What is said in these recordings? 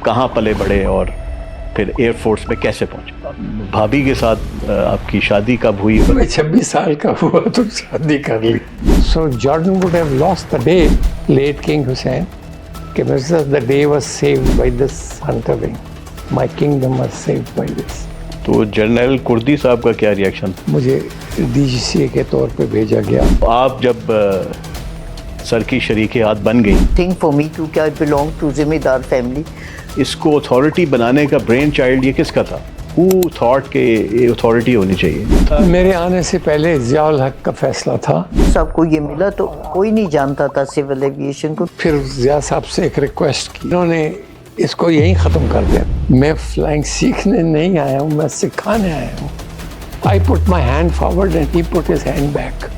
کہاں پلے بڑھے اور پھر ایئر فورس میں کیسے پہنچے. بھابھی کے ساتھ آپ کی شادی کب ہوئی؟ میں 26 سال کا ہوا تو شادی کر لی. So Jordan would have lost the day, late King Hussein, کہ the day was saved by this hunter wing. My kingdom was saved by this. تو جنرل کردی صاحب کا کیا ریئیکشن؟ مجھے DGCA کے طور پہ بھیجا گیا. آپ جب سر کی شریکات بن گئی، Think for me کیونکہ I belong to ذمہ دار فیملی. اس کو اتھارٹی بنانے کا برین چائلڈ یہ کس کا تھا؟ Who thought کہ یہ اتھارٹی ہونی چاہیے؟ میرے آنے سے پہلے ضیاء الحق کا فیصلہ تھا. صاحب کو یہ ملا تو کوئی نہیں جانتا تھا سول ایویشن کو. پھر ضیاء صاحب سے ایک ریکویسٹ کی، انہوں نے اس کو یہیں ختم کر دیا. میں فلائنگ سیکھنے نہیں آیا ہوں، میں سکھانے آیا ہوں. I put my hand forward and he put his hand back.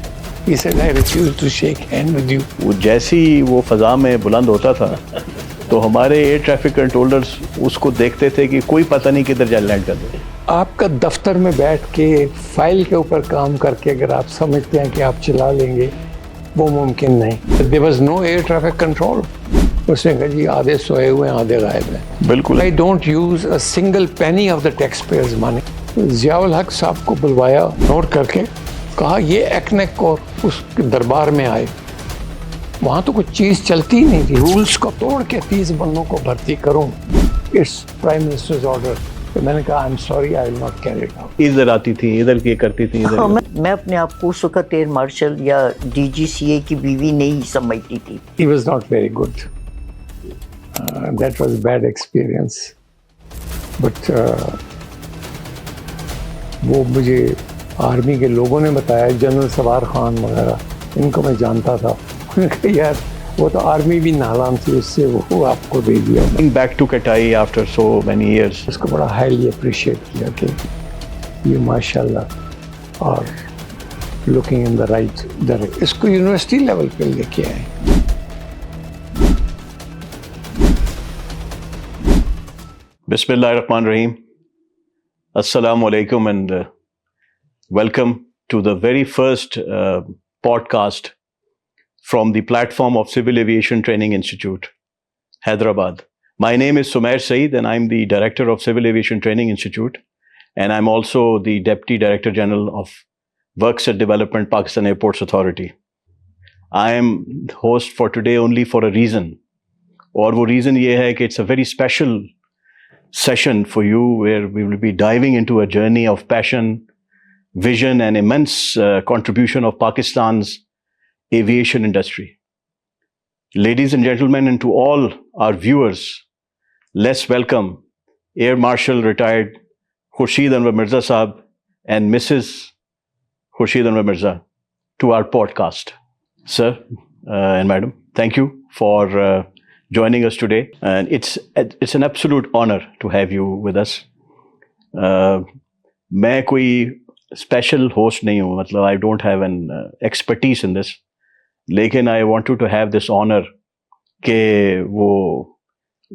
He said, I refuse to shake hand with you. وہ جیسی وہ فضا میں بلند ہوتا تھا تو ہمارے ایئر ٹریفک کنٹرولرز اس کو دیکھتے تھے کہ کوئی پتہ نہیں کدھر جا لینڈ کر دے. آپ کا دفتر میں بیٹھ کے فائل کے اوپر کام کر کے اگر آپ سمجھتے ہیں کہ آپ چلا لیں گے، وہ ممکن نہیں. There was no air traffic control. اس نے کہا جی آدھے سوئے ہوئے ہیں آدھے غائب ہیں. بالکل. I don't use a single penny of the taxpayers' money. Zia الحق صاحب کو بلوایا، نوٹ کر کے کہا یہ ایکنیک اور اس کے دربار میں آئے. وہاں تو کچھ چیز چلتی ہی نہیں تھی. رولز کو توڑ کے 30 بندوں کو بھرتی کروں، اٹس پرائم منسٹرز آرڈر. تو میں نے کہا I am sorry I will not carry it out. ادھر آتی تھی ادھر کی کرتی تھی ادھر. میں اپنے آپ کو اس وقت ایئر مارشل یا DGCA کی بیوی نہیں سمجھتی تھی. He was not very good. That was a bad experience. But وہ مجھے آرمی کے لوگوں نے بتایا، جنرل سوار خان وغیرہ ان کو میں جانتا تھا. یار وہ تو آرمی بھی نالان تھی، اس سے وہ آپ کو دے دیا. بیک ٹو کٹائی آفٹر سو مینی ایئرس. اس کو بڑا ہائیلی اپریشیٹ کیا کہ یہ ماشاء اللہ اور looking in the right direction. اس کو یونیورسٹی لیول پہ لے کے آئے. بسم اللہ الرحمن الرحیم. السلام علیکم and welcome to the very first podcast from the platform of Civil Aviation Training Institute, Hyderabad. My name is Sumair Saeed and I'm the Director of Civil Aviation Training Institute, and I'm also the Deputy Director General of Works and Development, Pakistan Airports Authority. I am host for today only for a reason, اور وہ reason یہ ہے کہ it's a very special session for you where we will be diving into a journey of passion, vision and immense contribution of Pakistan's aviation industry. Ladies and gentlemen, and to all our viewers, let's welcome Air Marshal retired Khurshid Anwar Mirza Sahab and Mrs. Khurshid Anwar Mirza to our podcast. Sir and madam, thank you for joining us today, and it's an absolute honor to have you with us. میں کوئی special host نہیں ہوں، مطلب I don't have an expertise in this, لیکن I want you to have this honor کہ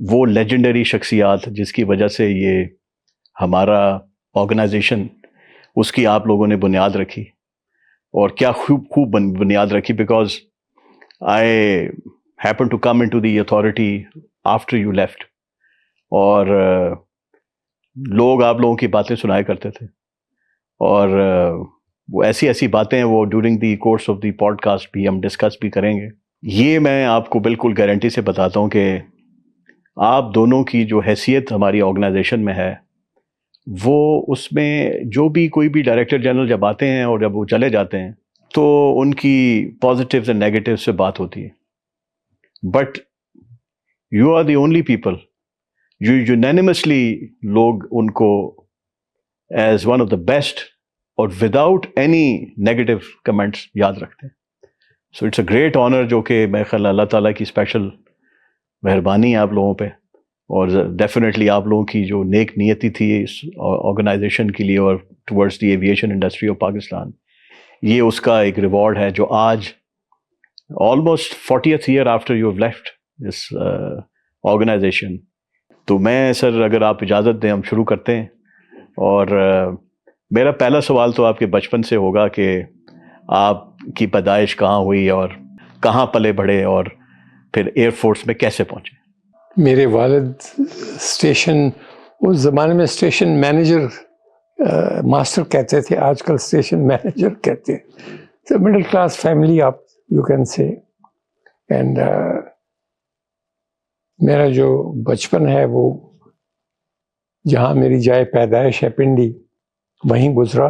وہ legendary شخصیات جس کی وجہ سے یہ ہمارا آرگنائزیشن اس کی آپ لوگوں نے بنیاد رکھی، اور کیا خوب بنیاد رکھی. Because I happened to come into the authority after you left, اور لوگ آپ لوگوں کی باتیں سنایا کرتے تھے، اور وہ ایسی باتیں وہ during the course of the podcast بھی ہم ڈسکس بھی کریں گے. یہ میں آپ کو بالکل گارنٹی سے بتاتا ہوں کہ آپ دونوں کی جو حیثیت ہماری آرگنائزیشن میں ہے، وہ اس میں جو بھی کوئی بھی ڈائریکٹر جنرل جب آتے ہیں اور جب وہ چلے جاتے ہیں تو ان کی پازیٹیوز اینڈ نیگیٹیوز سے بات ہوتی ہے. But you are the only people جو یونینیمسلی لوگ ان کو as one of the best اور وداؤٹ اینی نیگیٹو کمنٹس یاد رکھتے ہیں. So it's a great honour, جو کہ میں خیال اللہ تعالیٰ کی اسپیشل مہربانی ہے آپ لوگوں پہ، اور ڈیفینیٹلی آپ لوگوں کی جو نیک نیتی تھی اس آرگنائزیشن کے لیے اور towards the aviation industry of Pakistan, یہ اس کا ایک ریوارڈ ہے جو آج almost 40th year after you have left this organization. تو میں سر اگر آپ اجازت دیں ہم شروع کرتے ہیں. اور میرا پہلا سوال تو آپ کے بچپن سے ہوگا کہ آپ کی پیدائش کہاں ہوئی اور کہاں پلے بڑھے اور پھر ایئر فورس میں کیسے پہنچے؟ میرے والد اسٹیشن اس زمانے میں اسٹیشن مینیجر ماسٹر کہتے تھے, آج کل اسٹیشن مینیجر کہتے ہیں. مڈل کلاس فیملی آپ یو کین سے. اینڈ میرا جو بچپن ہے وہ جہاں میری جائے پیدائش ہے پنڈی, وہیں گزرا.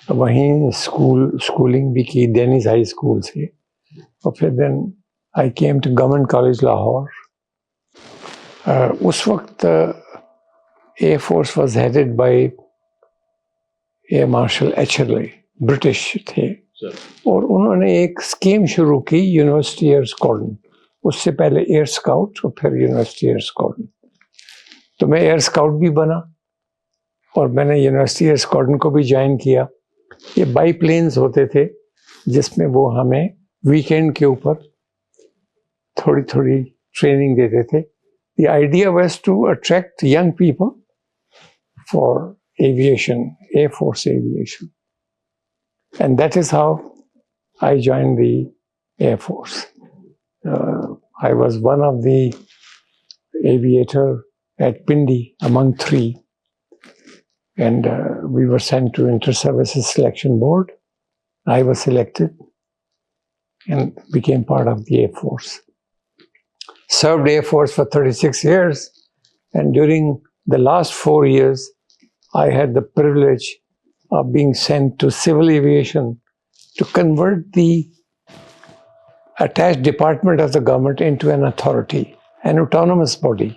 وہیں اسکولنگ بھی کی ڈینیز ہائی اسکول سے, اور پھر then I came to government college Lahore. اس وقت air force was headed by air marshal Atcherley, British تھے, اور انہوں نے ایک اسکیم شروع کی یونیورسٹی ایئر اسکواڈرن. اس سے پہلے ایئر اسکاؤٹ اور پھر یونیورسٹی ایئر اسکواڈرن. تو میں ایئر اسکاؤٹ بھی بنا اور میں نے یونیورسٹی ایئر اسکواڈرن کو بھی جوائن کیا. یہ بائی پلینز ہوتے تھے جس میں وہ ہمیں ویکینڈ کے اوپر تھوڑی تھوڑی ٹریننگ دیتے تھے. The idea was to attract young people for aviation, Air Force aviation. And that is how I joined the Air Force. I was one of the aviator at Pindi among 3. And we were sent to Inter-Services Selection Board. I was selected and became part of the Air Force. Served Air Force for 36 years, and during the last 4 years, I had the privilege of being sent to civil aviation to convert the attached department of the government into an authority, an autonomous body.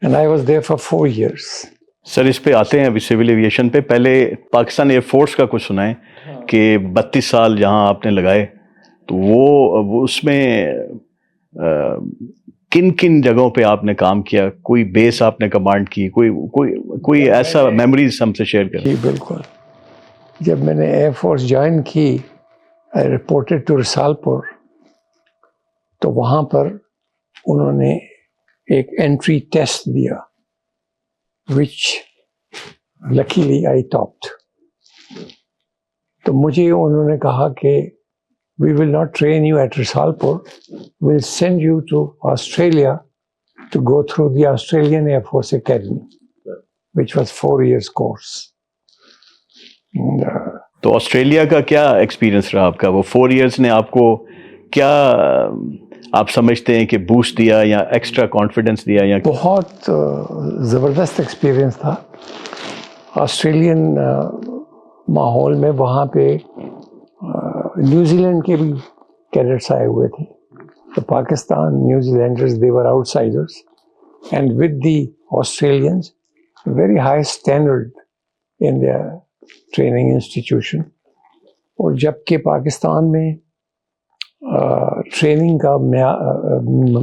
And I was there for 4 years. سر اس پہ آتے ہیں ابھی civil aviation پہ. پہلے Pakistan year force کا کچھ سنائیں کہ 32 سال جہاں آپ نے لگائے, تو وہ اس میں کن کن جگہوں پہ آپ نے کام کیا, کوئی بیس آپ نے کمانڈ کی, کوئی ایسا میموریز ہم سے شیئر کریں. جی بالکل. جب میں نے ایئر فورس جوائن کی, آئی رپورٹڈ ٹو رسالپور, تو وہاں پر انہوں نے ایک انٹری ٹیسٹ دیا, وچ لکیلی آئی ٹاپڈ. تو مجھے انہوں نے کہا کہ we will not train you at Risalpur, we'll send you to Australia to go through the Australian Air Force Academy, which was 4 years course. تو آسٹریلیا کا کیا ایکسپیرینس رہا آپ کا؟ وہ 4 ایئرس نے آپ کو کیا آپ سمجھتے ہیں کہ بوسٹ دیا یا ایکسٹرا کانفیڈنس دیا؟ یا بہت زبردست ایکسپیرینس تھا. آسٹریلین ماحول میں وہاں پہ نیوزی لینڈ کے بھی کیڈٹس آئے ہوئے تھے. تو پاکستان, نیوزی landers, they were outsiders, and with the Australians, very high standard in their training institution. اور جبکہ پاکستان میں ٹریننگ کا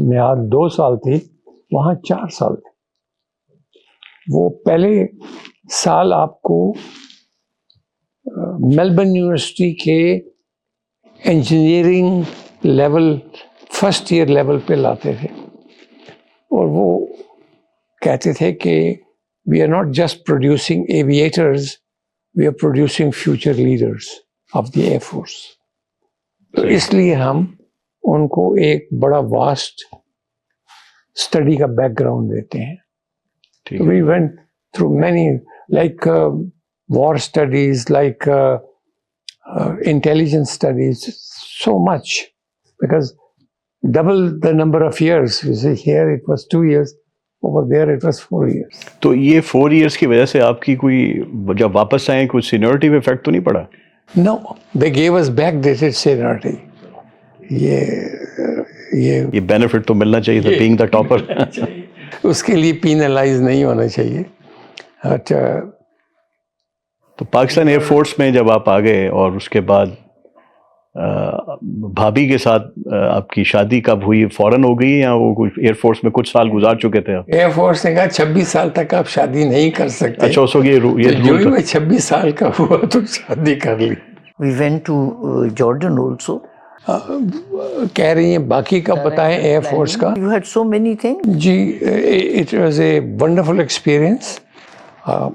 میعاد 2 سال تھی, وہاں 4 سال تھے. وہ پہلے سال آپ کو میلبرن یونیورسٹی کے engineering level first year level پہ لاتے تھے, اور وہ کہتے تھے کہ we are not just producing aviators, we are producing future leaders of the air force. تو اس لیے ہم ان کو ایک بڑا واسٹ اسٹڈی کا بیک گراؤنڈ دیتے ہیں. We went through many like war studies, like intelligence studies, so much, because double the number of years. You see, here it was 2 years, over there it was 4 years. تو یہ 4 years کی وجہ سے آپ کی کوئی جب واپس آئیں کوئی سینیورٹی پہ افیکٹ تو نہیں پڑا؟ No, they gave us backdated seniority. یہ بینیفٹ تو ملنا چاہیے تھا بینگ دا ٹاپر. اس کے لیے پینلائز نہیں ہونا چاہیے. تو پاکستان ایئر فورس میں جب آپ آ گئے, اور اس کے بعد بھابھی کے ساتھ آپ کی شادی کب ہوئی؟ فوراً ہو گئی یا وہ ایئر فورس میں کچھ سال گزار چکے تھے؟ ایئر فورس نے کہا 26 سال تک آپ شادی نہیں کر سکتے. اچھا, اس وقت یہ میں 26 سال کا ہوا تو شادی کر لی. We went to Jordan also. کہہ رہی ہیں باقی کا بتائیں ایئر فورس کا. You had so many things. جی, it was a wonderful experience.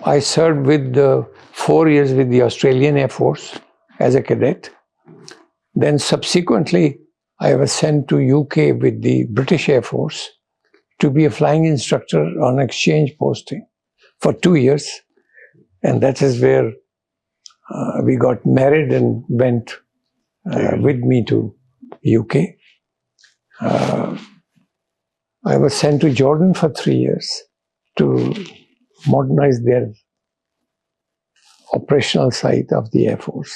I served with 4 years with the Australian Air Force as a cadet. Then subsequently I was sent to UK with the British Air Force to be a flying instructor on exchange posting for 2 years. And that is where we got married and went with me to UK. I was sent to Jordan for 3 years to modernize their operational side of the Air Force.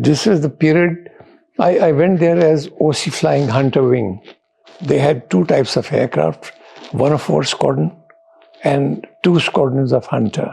this is the period I went there as OC Flying Hunter Wing. They had 2 types of aircraft, 104 Squadron and 2 squadrons of Hunter.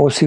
OC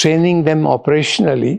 training them operationally,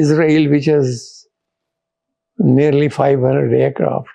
Israel, which has nearly 500 aircraft,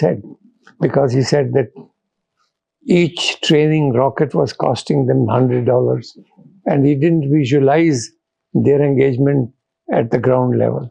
said, because he said that each training rocket was costing them $100, and he didn't visualize their engagement at the ground level.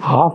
half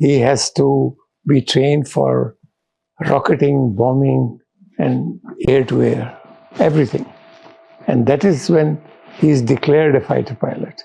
He has to be trained for rocketing, bombing and air to air, everything. And that is when he is declared a fighter pilot.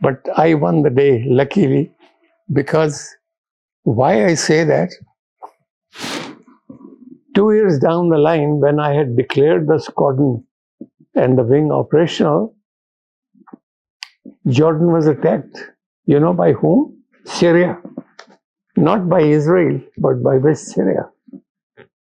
but I won the day luckily, because why I say that, 2 years down the line, when I had declared the squadron and the wing operational, Jordan was attacked. You know by whom? Syria. Not by Israel, but by West Syria.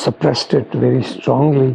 suppressed it very strongly,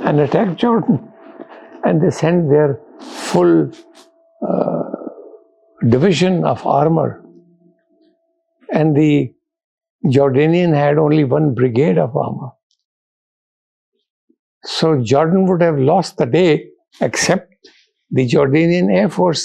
and attacked Jordan, and they sent their full division of armor, and the Jordanian had only 1 brigade of armor. So Jordan would have lost the day, except the Jordanian Air Force,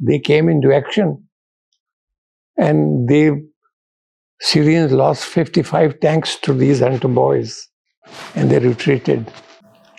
they came into action, and the Syrians lost 55 tanks to these hunter boys, and they retreated.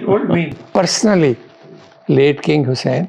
told me personally, late King Hussein,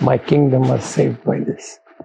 My kingdom was saved by this.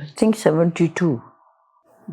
I think 72.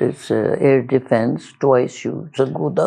this air defense, twice you Sargodha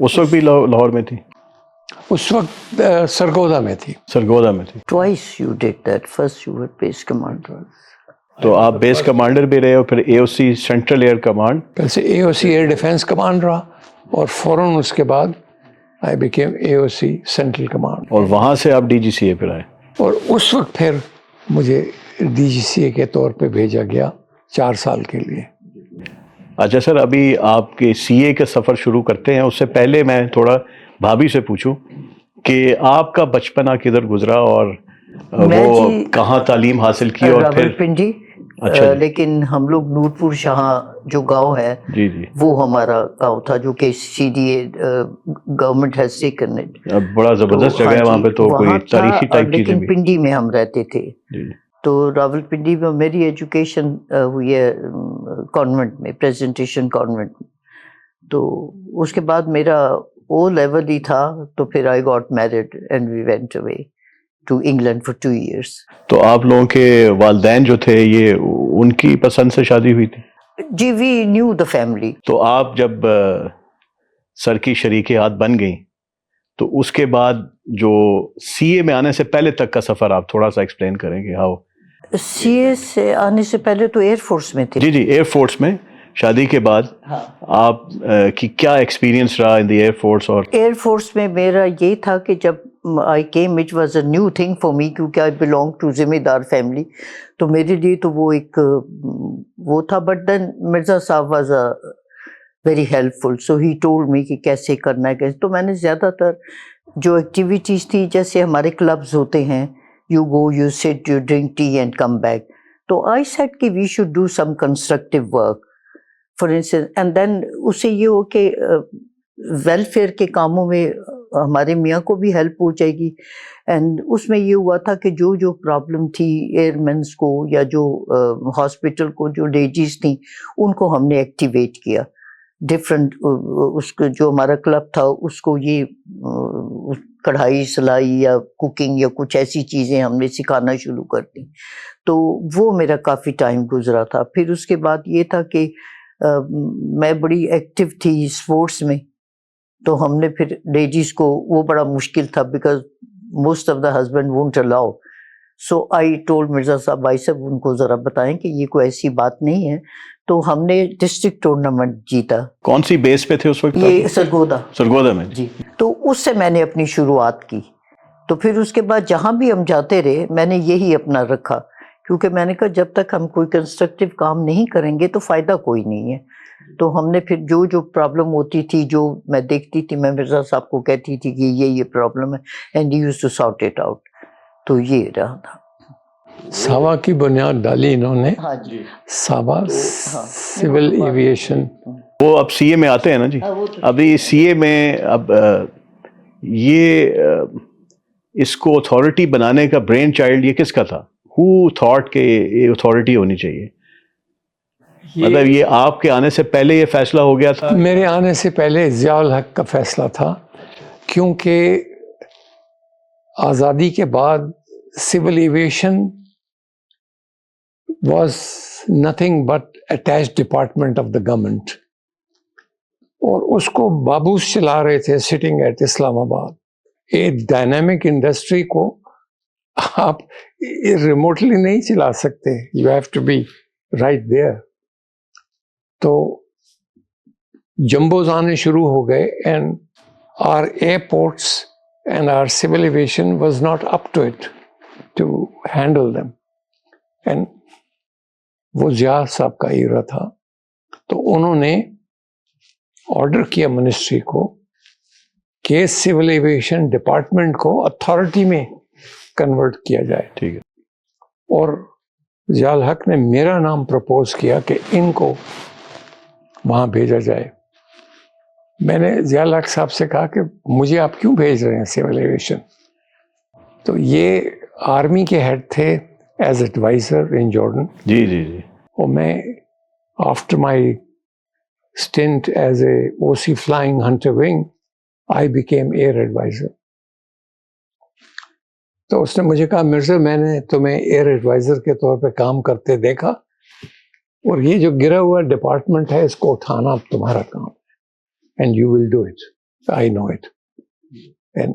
اس وقت بھی لاہور میں تھی؟ اس وقت سرگودا میں تھی. سرگودا میں تھی. Twice you did that. First you were base commander. تو آپ بیس کمانڈر بھی رہے اور پھر A O C central air command. پہلے سے A O C air defence command رہا اور فوراً اس کے بعد I became A O C central command. اور وہاں سے آپ ڈی جی سی اے پھر آئے. اور اس وقت پھر مجھے ڈی جی سی اے کے طور پہ بھیجا گیا 4 سال کے لیے. اچھا سر، ابھی آپ کے سی اے کا سفر شروع کرتے ہیں، اس سے پہلے میں تھوڑا بھابھی سے پوچھوں کہ آپ کا بچپنا کدھر گزرا اور وہ کہاں تعلیم حاصل کی اور پھر. راولپنڈی. اچھا لیکن ہم لوگ نورپور شاہ جو گاؤں ہے جی جی وہ ہمارا گاؤں تھا جو کہ C D A government has taken it. بڑا زبردست جگہ ہے وہاں پہ، تو کوئی تاریخی ٹائپ چیزیں لیکن بھی. پنڈی میں ہم رہتے تھے. تو راولپنڈی میں میری ایجوکیشن ہوئی ہے کانوینٹ میں، پریزنٹیشن کانوینٹ میں. تو اس کے بعد میرا او لیول ہی تھا، تو پھر I got married and we went away to England for 2 years. تو آپ لوگوں کے والدین جو تھے یہ ان کی پسند سے شادی ہوئی تھی؟ جی، وی نیو دا فیملی. تو آپ جب سر کی شریکات بن گئیں تو اس کے بعد جو سی اے میں آنے سے پہلے تک کا سفر آپ تھوڑا سا ایکسپلین کریں گے. ہاؤ سی اے سے آنے سے پہلے تو ایئر فورس میں تھے. جی جی، ایئر فورس میں شادی کے بعد آپ کی کیا ایکسپیرینس رہا ان دی ایئر فورس؟ اور ایئر فورس میں میرا یہ تھا کہ جب I came it was a new thing for me, کیونکہ آئی بلانگ ٹو ذمہ دار فیملی. تو میرے لیے تو وہ ایک وہ تھا. But then Mirza sahib was a very helpful, so he told me کہ کیسے کرنا ہے کیسے. تو میں نے زیادہ تر جو ایکٹیویٹیز تھی، جیسے ہمارے کلبز ہوتے ہیں، you go you sit you drink tea and come back. تو آئی سیٹ کہ we should do some constructive work for instance. And then اس سے یہ ہو کہ ویلفیئر کے کاموں میں ہمارے میاں کو بھی ہیلپ ہو جائے گی. اینڈ اس میں یہ ہوا تھا کہ جو پرابلم تھی ایئر مینس کو یا جو ہاسپٹل کو جو لیڈیز تھیں ان کو ہم نے ایکٹیویٹ کیا. ڈفرینٹ اس کو جو ہمارا کلب تھا اس کو یہ کڑھائی سلائی یا کوکنگ یا کچھ ایسی چیزیں ہم نے سکھانا شروع کر دی. تو وہ میرا کافی ٹائم گزرا تھا. پھر اس کے بعد یہ تھا کہ میں بڑی ایکٹیو تھی اسپورٹس میں. تو ہم نے پھر لیڈیز کو وہ بڑا مشکل تھا because most of the husband won't allow. So I told Mirza صاحب، بھائی صاحب ان کو ذرا بتائیں کہ یہ کوئی ایسی بات نہیں ہے. تو ہم نے ڈسٹرکٹ ٹورنامنٹ جیتا. کون سی بیس پہ تھے اس وقت؟ یہ سرگودا میں. جی. تو اس سے میں نے اپنی شروعات کی. تو پھر اس کے بعد جہاں بھی ہم جاتے رہے میں نے یہی اپنا رکھا، کیونکہ میں نے کہا جب تک ہم کوئی کنسٹرکٹیو کام نہیں کریں گے تو فائدہ کوئی نہیں ہے. تو ہم نے پھر جو پرابلم ہوتی تھی، جو میں دیکھتی تھی، میں مرزا صاحب کو کہتی تھی کہ یہ پرابلم ہے and you used to sort it out. تو یہ رہا تھا. سابا کی بنیاد ڈالی انہوں نے. ہاں جی. سابا سول ایویشن. وہ اب سی اے میں آتے ہیں نا جی. ابھی سی اے میں اب یہ اس کو اتھارٹی بنانے کا برین چائلڈ یہ کس کا تھا؟ ہو تھاٹ کہ یہ اتھارٹی ہونی چاہیے؟ مطلب یہ آپ کے آنے سے پہلے یہ فیصلہ ہو گیا تھا؟ میرے آنے سے پہلے ضیاء الحق کا فیصلہ تھا، کیونکہ آزادی کے بعد civil aviation was nothing but attached department of the government, اور اس کو بابوس چلا رہے تھے سٹنگ ایٹ اسلام آباد. ایک ڈائنامک انڈسٹری کو آپ ریموٹلی نہیں چلا سکتے، you have to be right there. تو جمبوز آنے شروع ہو گئے and our airports and our civil aviation was not up to it to handle them. And وہ ضیاء صاحب کا ایرا تھا. تو انہوں نے آرڈر کیا منسٹری کو کہ سول ایویشن ڈپارٹمنٹ کو اتھارٹی میں کنورٹ کیا جائے. ٹھیک ہے. اور ضیاء الحق نے میرا نام پرپوز کیا کہ ان کو وہاں بھیجا جائے. میں نے ضیاء الحق صاحب سے کہا کہ مجھے آپ کیوں بھیج رہے ہیں سول ایویشن؟ تو یہ آرمی کے ہیڈ تھے ایز ایڈوائزر ان جارڈن. جی جی جی. اور میں after my stint as a O C flying Hunter wing I became air adviser. تو اس نے مجھے کہا مرزا میں نے تمہیں ایئر ایڈوائزر کے طور پہ کام کرتے دیکھا، اور یہ جو گرا ہوا ڈپارٹمنٹ ہے اس کو اٹھانا اب تمہارا کام ہے and you will do it. I know it. And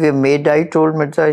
We made, I told Mirza, I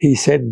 he said,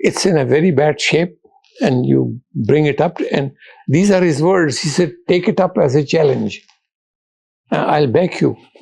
it's in a very bad shape and you bring it up, and these are his words. He said, take it up as a challenge. I'll back you.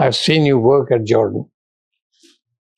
I've seen you work at Jordan.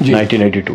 1982.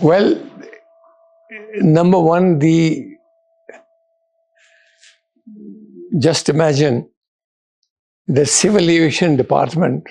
Well, number one, just imagine the civil aviation department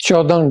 14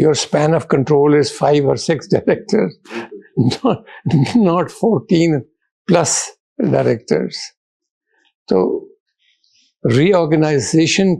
Your span of control is 5 or 6 directors, not 14 plus directors. So reorganization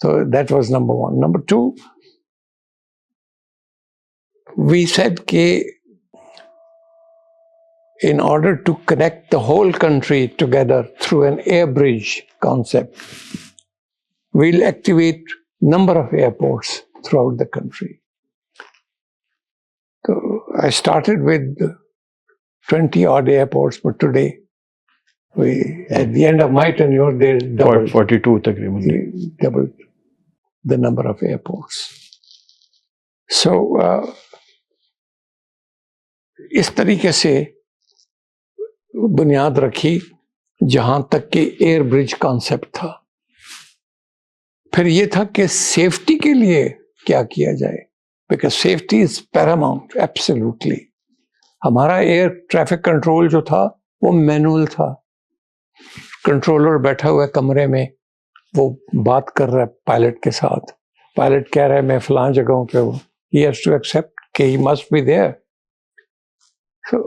So that was number one. Number two, we said that in order to connect the whole country together through an air bridge concept, we'll activate number of airports throughout the country. So I started with 20 odd airports, but today, at the end of my tenure, there's doubled 42 تقریباً. doubled the number of airports. So, اس طریقے سے بنیاد رکھی جہاں تک کہ year برج concept تھا. پھر یہ تھا کہ سیفٹی کے لیے کیا کیا جائے, because safety is paramount absolutely. ہمارا ایئر ٹریفک کنٹرول جو تھا وہ مینول تھا. کنٹرولر بیٹھا ہوا ہے کمرے میں, وہ بات کر رہا ہے پائلٹ کے ساتھ. پائلٹ کہہ رہا ہے میں فلاں جگہوں پہ ہوں, he has to accept کہ he must be there. So,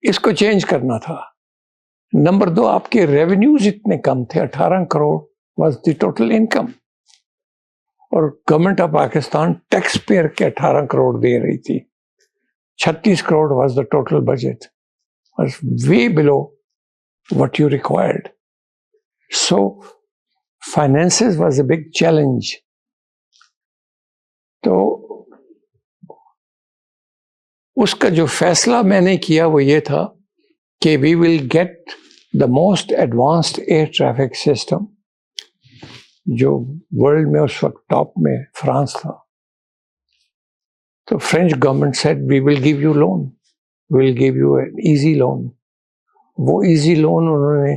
اس کو چینج کرنا تھا. نمبر 2, آپ کے ریونیوز اتنے کم تھے, 18 crore was the total income. اور government of Pakistan tax payer کے 18 کروڑ دے رہی تھی. 36 crore was the total budget. Was way below what you required. So, finances was a big challenge. تو اس کا جو فیصلہ میں نے کیا وہ یہ تھا کہ we will get the most advanced air traffic system, جو ورلڈ میں اس وقت ٹاپ میں فرانس تھا. تو French government said we will give you loan, we will give you an easy loan. وہ ایزی لون انہوں نے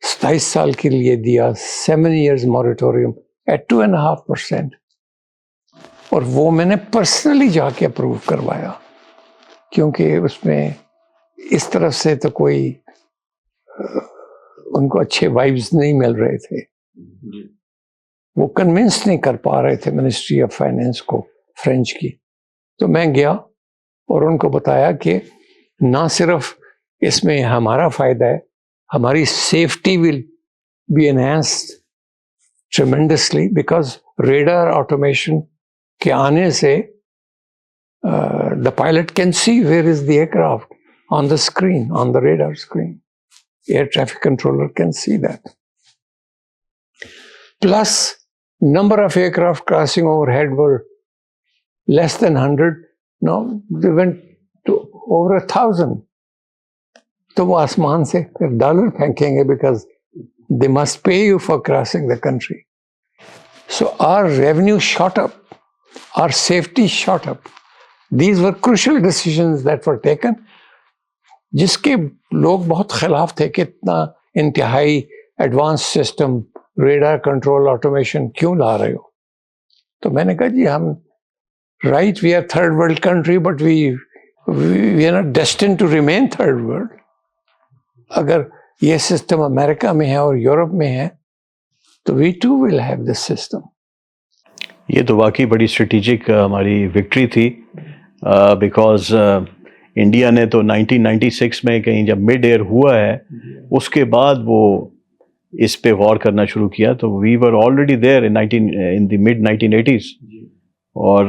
27 سال کے لیے دیا, 7 years موریٹوریم ایٹ 2.5%. اور وہ میں نے پرسنلی جا کے اپروو کروایا, کیونکہ اس میں اس طرف سے تو کوئی ان کو اچھے وائبز نہیں مل رہے تھے. وہ کنونس نہیں کر پا رہے تھے منسٹری آف فائنینس کو فرینچ کی. تو میں گیا اور ان کو بتایا کہ نہ صرف اس میں ہمارا فائدہ ہے, ہماری safety will be enhanced tremendously, because radar automation کے آنے سے the pilot can see where is the aircraft on the screen, on the radar screen. Air traffic controller can see that. Plus, number of aircraft crossing overhead were less than 100. No, they went to over 1,000. تو وہ آسمان سے پھر dollar پھینکیں گے because they must pay you for crossing the country. So our revenue shot up. Our safety shot up. These were crucial decisions that were taken, جس کے لوگ بہت خلاف تھے کہ اتنا انتہائی advance system radar control automation کیوں لا رہے ہو. تو میں نے کہا جی ہم right we are third world country but we are not destined to remain third world. اگر یہ سسٹم امریکہ میں ہے اور یورپ میں ہے تو we too will have this system. یہ تو واقعی بڑی اسٹریٹجک ہماری وکٹری تھی, بیکاز انڈیا نے تو 1996 میں کہیں جب مڈ ایئر ہوا ہے اس کے بعد وہ اس پہ غور کرنا شروع کیا. تو وی were already there in the mid 1980s, اور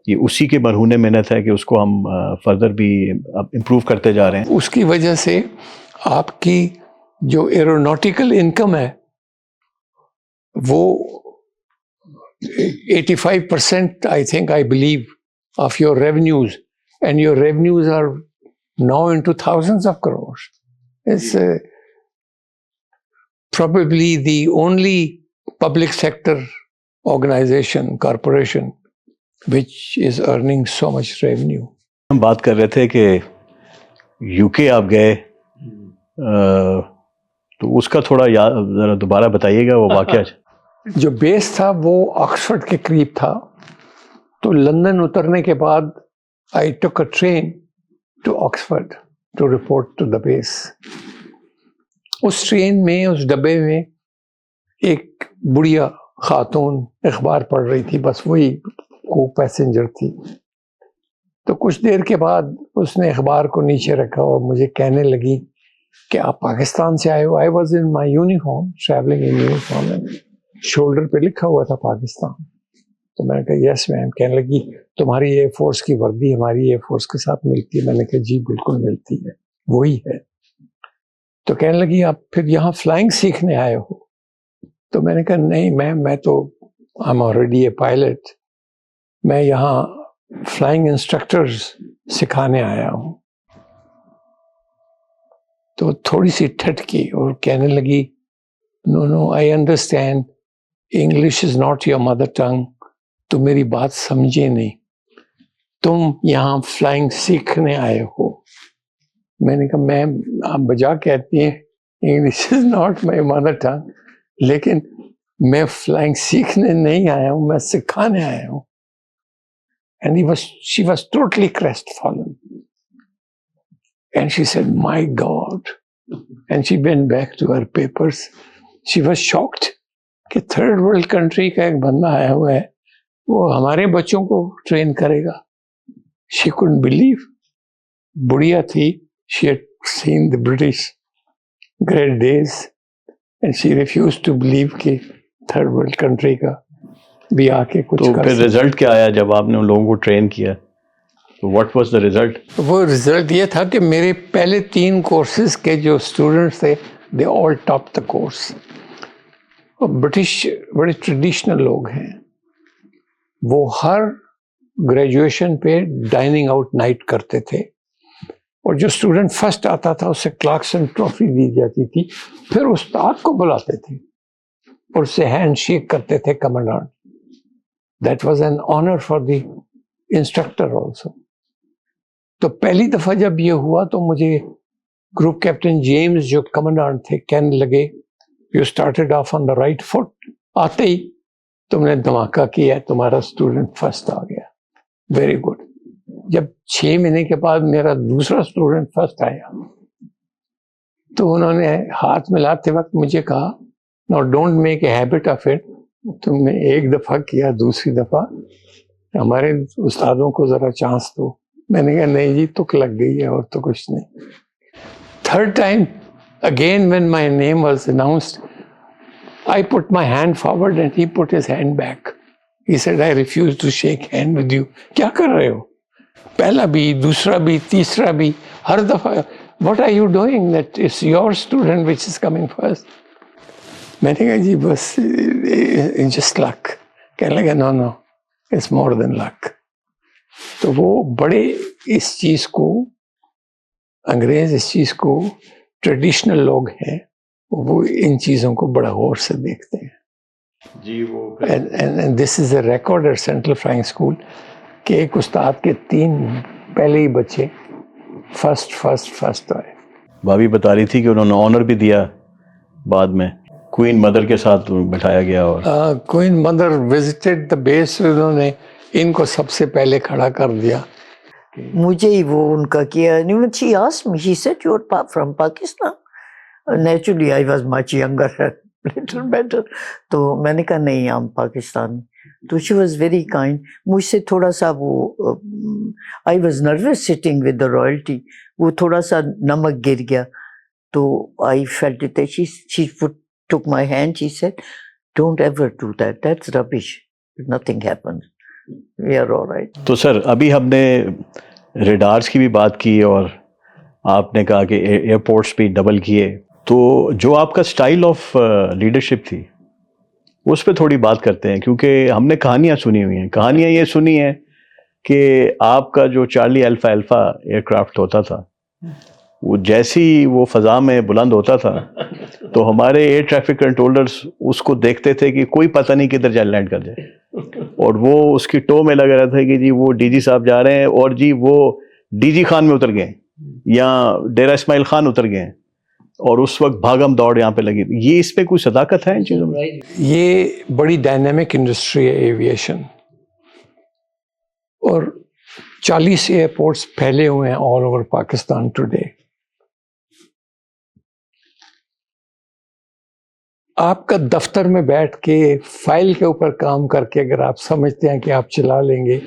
یہ اسی کے مرہون محنت ہے کہ اس کو ہم فردر بھی امپروو کرتے جا رہے ہیں. اس کی وجہ سے آپ کی جو ایروناٹیکل انکم ہے وہ 85% I think, I believe, of your revenues, and your revenues are now into thousands of crores. It's probably the only public sector organization, corporation, which is earning so much revenue. ہم بات کر رہے تھے کہ you کے آپ گئے, تو اس کا تھوڑا ذرا دوبارہ بتائیے گا وہ واقعہ. جو بیس تھا وہ آکسفورڈ کے قریب تھا. تو لندن اترنے کے بعد I took a train to Oxford to report to the base. اس ٹرین میں, اس ڈبے میں ایک بڑھیا خاتون اخبار پڑھ رہی تھی, بس وہی کو پیسنجر تھی. تو کچھ دیر کے بعد اس نے اخبار کو نیچے رکھا اور مجھے کہنے لگی کہ آپ پاکستان سے آئے ہو. I was in my uniform, traveling in uniform. Shoulder پہ لکھا ہوا تھا پاکستان. تو تو میں نے کہا یس میم. کہنے لگی تمہاری ایئر فورس کی وردی ہماری ایئر فورس کے ساتھ ملتی ہے. میں نے کہا جی بالکل ملتی ہے, وہی ہے. تو کہنے لگی آپ پھر یہاں فلائنگ سیکھنے آئے ہو؟ تو میں نے کہا نہیں میم, میں تو I'm already a pilot. میں یہاں فلائنگ انسٹرکٹرز سکھانے آیا ہوں. تو تھوڑی سی ٹھٹکی اور کہنے لگی no I understand English is not your mother tongue. تم میری بات سمجھے نہیں, تم یہاں فلائنگ سیکھنے آئے ہو. میں نے کہا میم آپ بجا کہتی ہیں English is not my mother tongue, لیکن میں فلائنگ سیکھنے نہیں آیا ہوں, میں سکھانے آیا ہوں. And she was totally crestfallen. And she said, my God. And she went back to her papers. She was shocked کہ تھرڈ ورلڈ کنٹری کا ایک بندہ آیا ہوا ہے, وہ ہمارے بچوں کو ٹرین کرے گا. She couldn't believe. بڑھیا تھی. She had seen the British great days. And she refused to believe کہ تھرڈ ورلڈ کنٹری کا بھی آ کے کچھ تو کر پھر رزلٹ کیا آیا جب آپ نے ان لوگوں کو ٹرین کیا؟ What was the result? وہ رزلٹ یہ تھا کہ میرے پہلے 3 کورسز کے جو اسٹوڈنٹس تھے دے آل ٹاپ دا کورس. برٹش بڑے ٹریڈیشنل لوگ ہیں, وہ ہر گریجویشن پہ ڈائننگ آؤٹ نائٹ کرتے تھے, اور جو اسٹوڈنٹ فرسٹ آتا تھا اسے کلارکسن ٹرافی دی جاتی تھی. پھر استاد کو بلاتے تھے اور اسے ہینڈ شیک کرتے تھے commandant. That was an honour for the instructor also. تو پہلی دفعہ جب یہ ہوا تو مجھے گروپ کیپٹن جیمز جو کمانڈانٹ تھے کہنے لگے you started off on the right foot. آتے ہی تم نے دھماکہ کیا, تمہارا اسٹوڈنٹ فرسٹ آ گیا, ویری گڈ. جب 6 مہینے کے بعد میرا دوسرا اسٹوڈنٹ فرسٹ آیا تو انہوں نے ہاتھ ملاتے وقت مجھے کہا no don't make a habit of it. تم نے ایک دفعہ کیا, دوسری دفعہ ہمارے استادوں کو ذرا چانس دو. میں نے کہا نہیں جی تک لگ گئی ہے اور تو کچھ نہیں. Third time again when my name was announced, I put my hand forward and he put his hand back. He said, I refuse to shake hand with you. کیا کر رہے ہو؟ پہلا بھی, دوسرا بھی, تیسرا بھی, ہر دفعہ what are you doing that it's your student which is coming first. میں نے کہا جی بس just luck. کہنے لگا no it's more than luck. تو وہ بڑے اس چیز کو, انگریز اس چیز کو, ٹریڈیشنل لوگ ہیں وہ ان چیزوں کو بڑا غور سے دیکھتے ہیں. جی وہ and this is a record at Central Flying School کہ ایک استاد کے 3 پہلے ہی بچے فرسٹ آئے. بھابھی بتا رہی تھی کہ انہوں نے آنر بھی دیا بعد میں, کوئین مدر کے ساتھ بٹھایا گیا. اور کوئین مدر وزٹڈ دا بیس, انہوں نے ان کو سب سے پہلے کھڑا کر دیا. مجھے ہی وہ ان کا کیا. She asked me, she said you are from Pakistan. Naturally I was much younger, little better. تو میں نے کہا نہیں I'm پاکستانی. تو she was very kind. مجھ سے تھوڑا سا وہ I was nervous sitting with the royalty. وہ تھوڑا سا نمک گر گیا تو I felt it. She took my hand. She said don't ever do that. That's rubbish. Nothing happened. We are all right. تو سر ابھی ہم نے ریڈارز کی بھی بات کی اور آپ نے کہا کہ ایئرپورٹس بھی ڈبل کیے. تو جو آپ کا سٹائل آف لیڈرشپ تھی اس پہ تھوڑی بات کرتے ہیں, کیونکہ ہم نے کہانیاں سنی ہوئی ہیں. کہانیاں یہ سنی ہیں کہ آپ کا جو چارلی الفا ایئر کرافٹ ہوتا تھا وہ جیسی وہ فضا میں بلند ہوتا تھا تو ہمارے ایئر ٹریفک کنٹرولرز اس کو دیکھتے تھے کہ کوئی پتہ نہیں کدھر جا لینڈ کر جائے, اور وہ اس کی ٹو میں لگ رہا تھا کہ جی وہ ڈی جی صاحب جا رہے ہیں اور جی وہ ڈی جی خان میں اتر گئے یا ڈیرہ اسماعیل خان اتر گئے, اور اس وقت بھاگم دوڑ یہاں پہ لگی. یہ اس پہ کوئی صداقت ہے ان چیزوں میں؟ یہ بڑی ڈائنامک انڈسٹری ہے ایویشن, اور 40 ایئرپورٹس پھیلے ہوئے ہیں آل اوور پاکستان ٹوڈے. آپ کا دفتر میں بیٹھ کے فائل کے اوپر کام کر کے اگر آپ سمجھتے ہیں کہ آپ چلا لیں گے,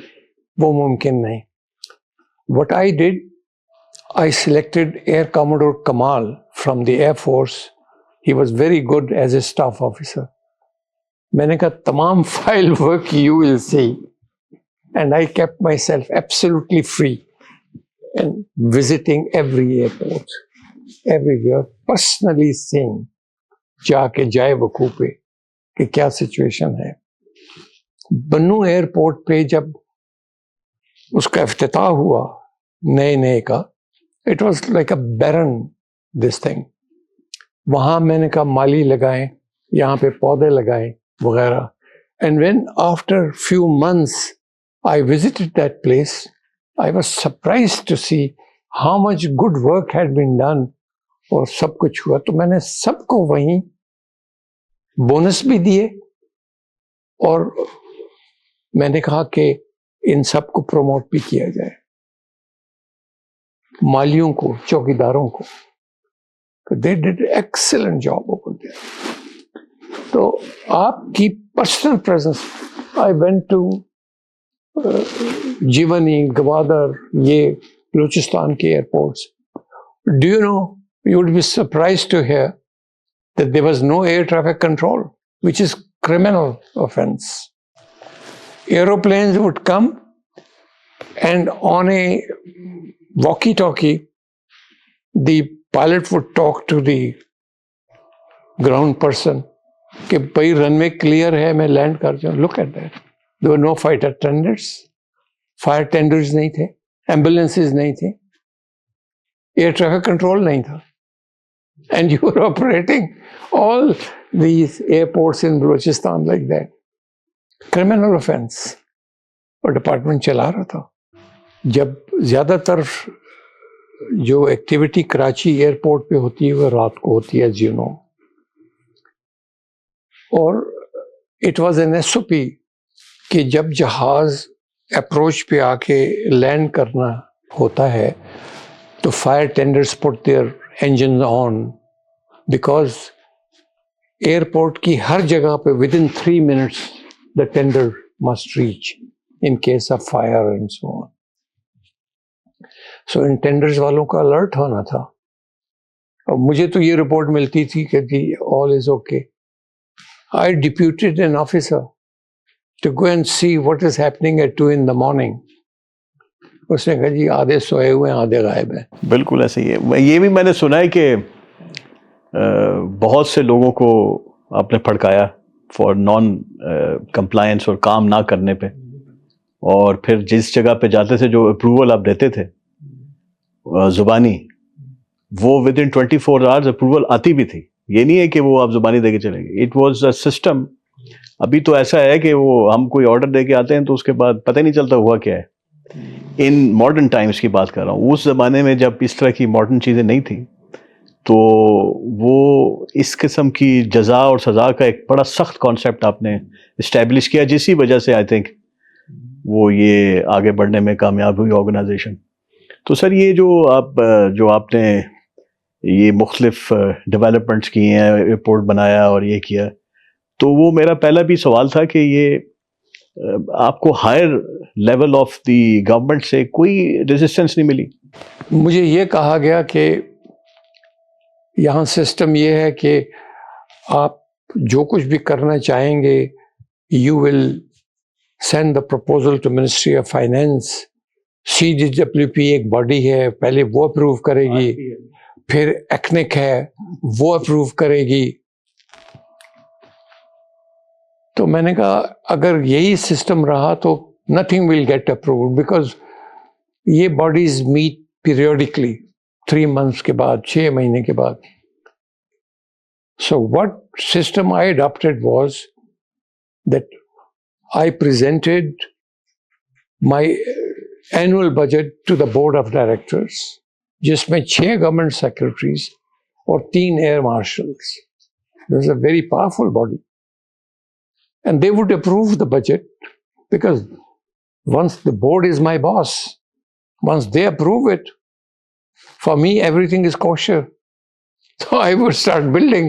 وہ ممکن نہیں. What I did, I selected Air Commodore Kamal from the Air Force. He was very good as a staff officer. میں نے کہا تمام file work you will see. And I kept myself absolutely free and visiting every airport, everywhere, personally seeing جا کے جائے وقوع پہ کہ کیا سچویشن ہے. بنو ایئرپورٹ پہ جب اس کا افتتاح ہوا نئے کا, it was like a barren this thing. وہاں میں نے کہا مالی لگائیں, یہاں پہ پودے لگائیں وغیرہ. And when after few months I visited that place, I was surprised to see how much good work had been done اور سب کچھ ہوا. تو میں نے سب کو وہیں بونس بھی دیے اور میں نے کہا کہ ان سب کو پروموٹ بھی کیا جائے, مالیوں کو, چوکیداروں کو. They did an excellent job over there. تو آپ کی personal presence, I went to Gionee, Gwadar, یہ بلوچستان کے airports. Do you know, you would be surprised to hear that there was no air traffic control, which is criminal offense. Aeroplanes would come and on a walkie-talkie, the pilot would talk to the ground person کہ بھائی رن وے clear ہے, میں land کر جاؤں. Look at that. There were no flight attendants, fire tenders نہیں تھے, ambulances نہیں تھے, air traffic control نہیں تھا. And you were operating all these airports in Balochistan like that. Criminal offense. اور ڈپارٹمنٹ چلا رہا تھا. جب زیادہ تر جو ایکٹیویٹی کراچی ایئرپورٹ پہ ہوتی ہے وہ رات کو ہوتی ہے, as you know. اور it was an SOP کہ جب جہاز اپروچ پہ آ کے لینڈ کرنا ہوتا ہے تو fire tenders put their engines on, because airport کی ہر جگہ پہ within 3 minutes the tender must reach in case of fire and so on. سو ان ٹینڈرز والوں کا الرٹ ہونا تھا. اور مجھے تو یہ رپورٹ ملتی تھی کہ جی all is okay. I deputed an officer to go and see what is happening at 2 in the morning. اس نے کہا جی آدھے سوئے ہوئے ہیں, آدھے غائب ہیں. بالکل ایسے ہی ہے. یہ بھی میں نے سنا ہے کہ بہت سے لوگوں کو آپ نے پھڑکایا فار نان کمپلائنس اور کام نہ کرنے پہ, اور پھر جس جگہ پہ جاتے تھے جو اپروول آپ دیتے تھے زبانی, وہ ود ان 24 hours اپروول آتی بھی تھی. یہ نہیں ہے کہ وہ آپ زبانی دے کے چلیں گے. It was a system. ابھی تو ایسا ہے کہ وہ ہم کوئی آرڈر دے کے آتے ہیں تو اس کے بعد پتہ نہیں چلتا ہوا کیا ہے. ان ماڈرن ٹائمس کی بات کر رہا ہوں. اس زمانے میں جب اس طرح کی ماڈرن چیزیں نہیں تھیں تو وہ اس قسم کی جزا اور سزا کا ایک بڑا سخت کانسیپٹ آپ نے اسٹیبلش کیا, جسی وجہ سے آئی تھنک وہ یہ آگے بڑھنے میں کامیاب ہوئی آرگنائزیشن. تو سر یہ جو آپ نے یہ مختلف ڈیولپمنٹس کی ہیں, ایئرپورٹ بنایا اور یہ کیا, تو وہ میرا پہلا بھی سوال تھا کہ یہ آپ کو higher level of the government سے کوئی ریزسٹنس نہیں ملی؟ مجھے یہ کہا گیا کہ یہاں سسٹم یہ ہے کہ آپ جو کچھ بھی کرنا چاہیں گے you will send the proposal to ministry of finance. CDWP ایک باڈی ہے, پہلے وہ اپروو کرے گی, پھر ایکنک ہے وہ اپروو کرے گی. تو میں نے کہا اگر یہی سسٹم رہا تو nothing will get approved, because یہ باڈیز میٹ پیریوڈکلی 3 months کے بعد, 6 مہینے کے بعد. So what system I adopted was that I presented my annual budget to the board of directors, جس میں 6 گورنمنٹ سیکرٹریز اور 3 year martials. It was a very powerful body. And they would approve the budget because once the board is my boss, once they approve it, for me everything is kosher. So I would start building.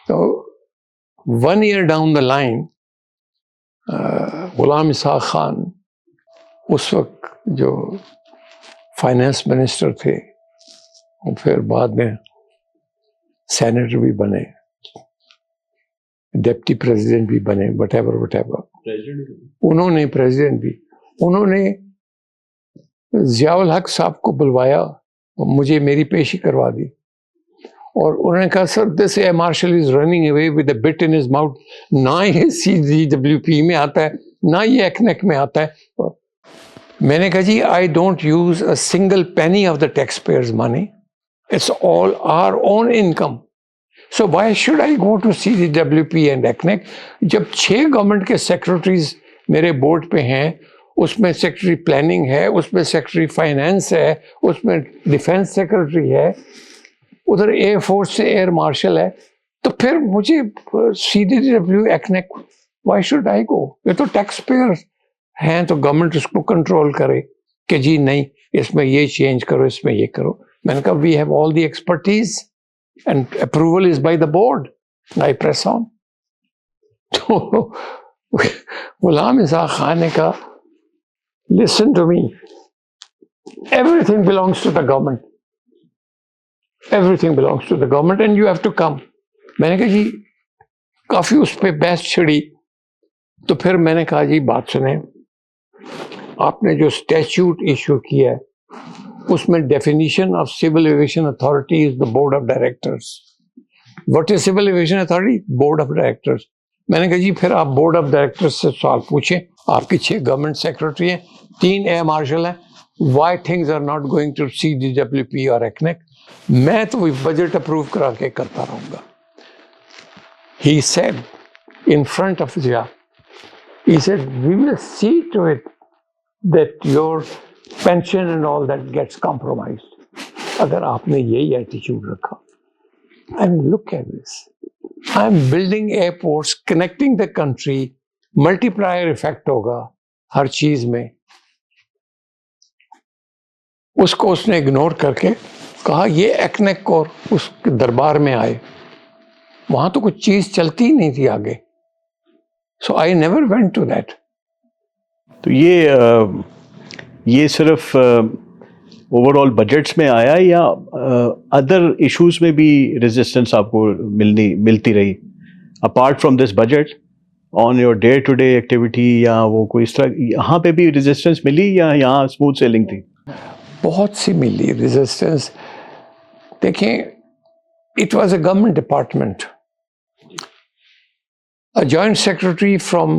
So 1 year down the line, Ghulam Ishaq Khan اس وقت جو finance minister تھے, اور پھر بعد میں senator بھی بنے, deputy president بھی بنے, وٹ ایور. انہوں نے پریزیڈنٹ بھی, انہوں نے ضیاء الحق صاحب کو بلوایا, مجھے میری پیشی کروا دی, اور انہوں نے کہا sir this a marshal is running away with a bit in his mouth. نہ یہ CGWP میں آتا ہے, نہ یہ ایکنیک میں آتا ہے. میں نے کہا جی I don't use a single penny of the taxpayers money, it's all our own income. So why should I go to CGWP and ایکنیک؟ جب 6 گورنمنٹ کے سیکرٹریز میرے بورڈ پہ ہیں, اس میں سیکرٹری پلاننگ ہے, اس میں سیکرٹری فائنینس ہے, اس میں ڈیفینس سیکرٹری ہے, ادھر ایئر فورس سے ایئر مارشل ہے, تو پھر مجھے CGW ایکنیک وائی شوڈ آئی گو؟ یہ تو ٹیکس پیئر ہیں, تو گورنمنٹ اس کو کنٹرول کرے کہ جی نہیں اس میں یہ چینج کرو, اس میں یہ کرو. میں نے کہا we have all the expertise and approval is by the board, I press on. تو غلام اسحاق خان نے کہا listen to me, everything belongs to the government, everything belongs to the government and you have to come. میں نے کہا جی کافی اس پہ بحث چھڑی, تو پھر میں نے کہا جی بات سنیں, آپ نے جو اسٹیچوٹ ایشو کیا ہے اس میں definition of civil aviation authority is the board of directors. What is civil aviation authority? Board of directors. میں نے کہا جی پھر آپ بورڈ آف ڈائریکٹرز سے سوال پوچھیں, آپ کی 6 گورنمنٹ سیکرٹری ہیں, 3 ایئر مارشل ہیں, why things are not going to CGWP اور ایکنیک؟ میں تو بجٹ اپروو کرا کے کرتا رہوں گا. He said in front of Zia, he said we will see to it that your pension and all that gets compromised. اگر آپ نے یہی ایٹیچیوڈ رکھا, I mean look at this, I'm building airports connecting the country, multiplier effect ہوگا ہر چیز میں. اس کو اس نے اگنور کر کے کہا یہ ایکنیک اور اس کے دربار میں آئے, وہاں تو کچھ چیز چلتی ہی نہیں تھی آگے. So I never went to that. تو یہ صرف اوور آل بجٹس میں آیا یا ادر ایشوز میں بھی ریزسٹنس آپ کو ملتی رہی apart from this budget on your day to day activity, یا وہ کوئی اس طرح یہاں پہ بھی ریزسٹنس ملی یا یہاں اسموتھ سیلنگ تھی؟ بہت سی ملی ریزسٹنس. دیکھیں it was a government department. A joint secretary from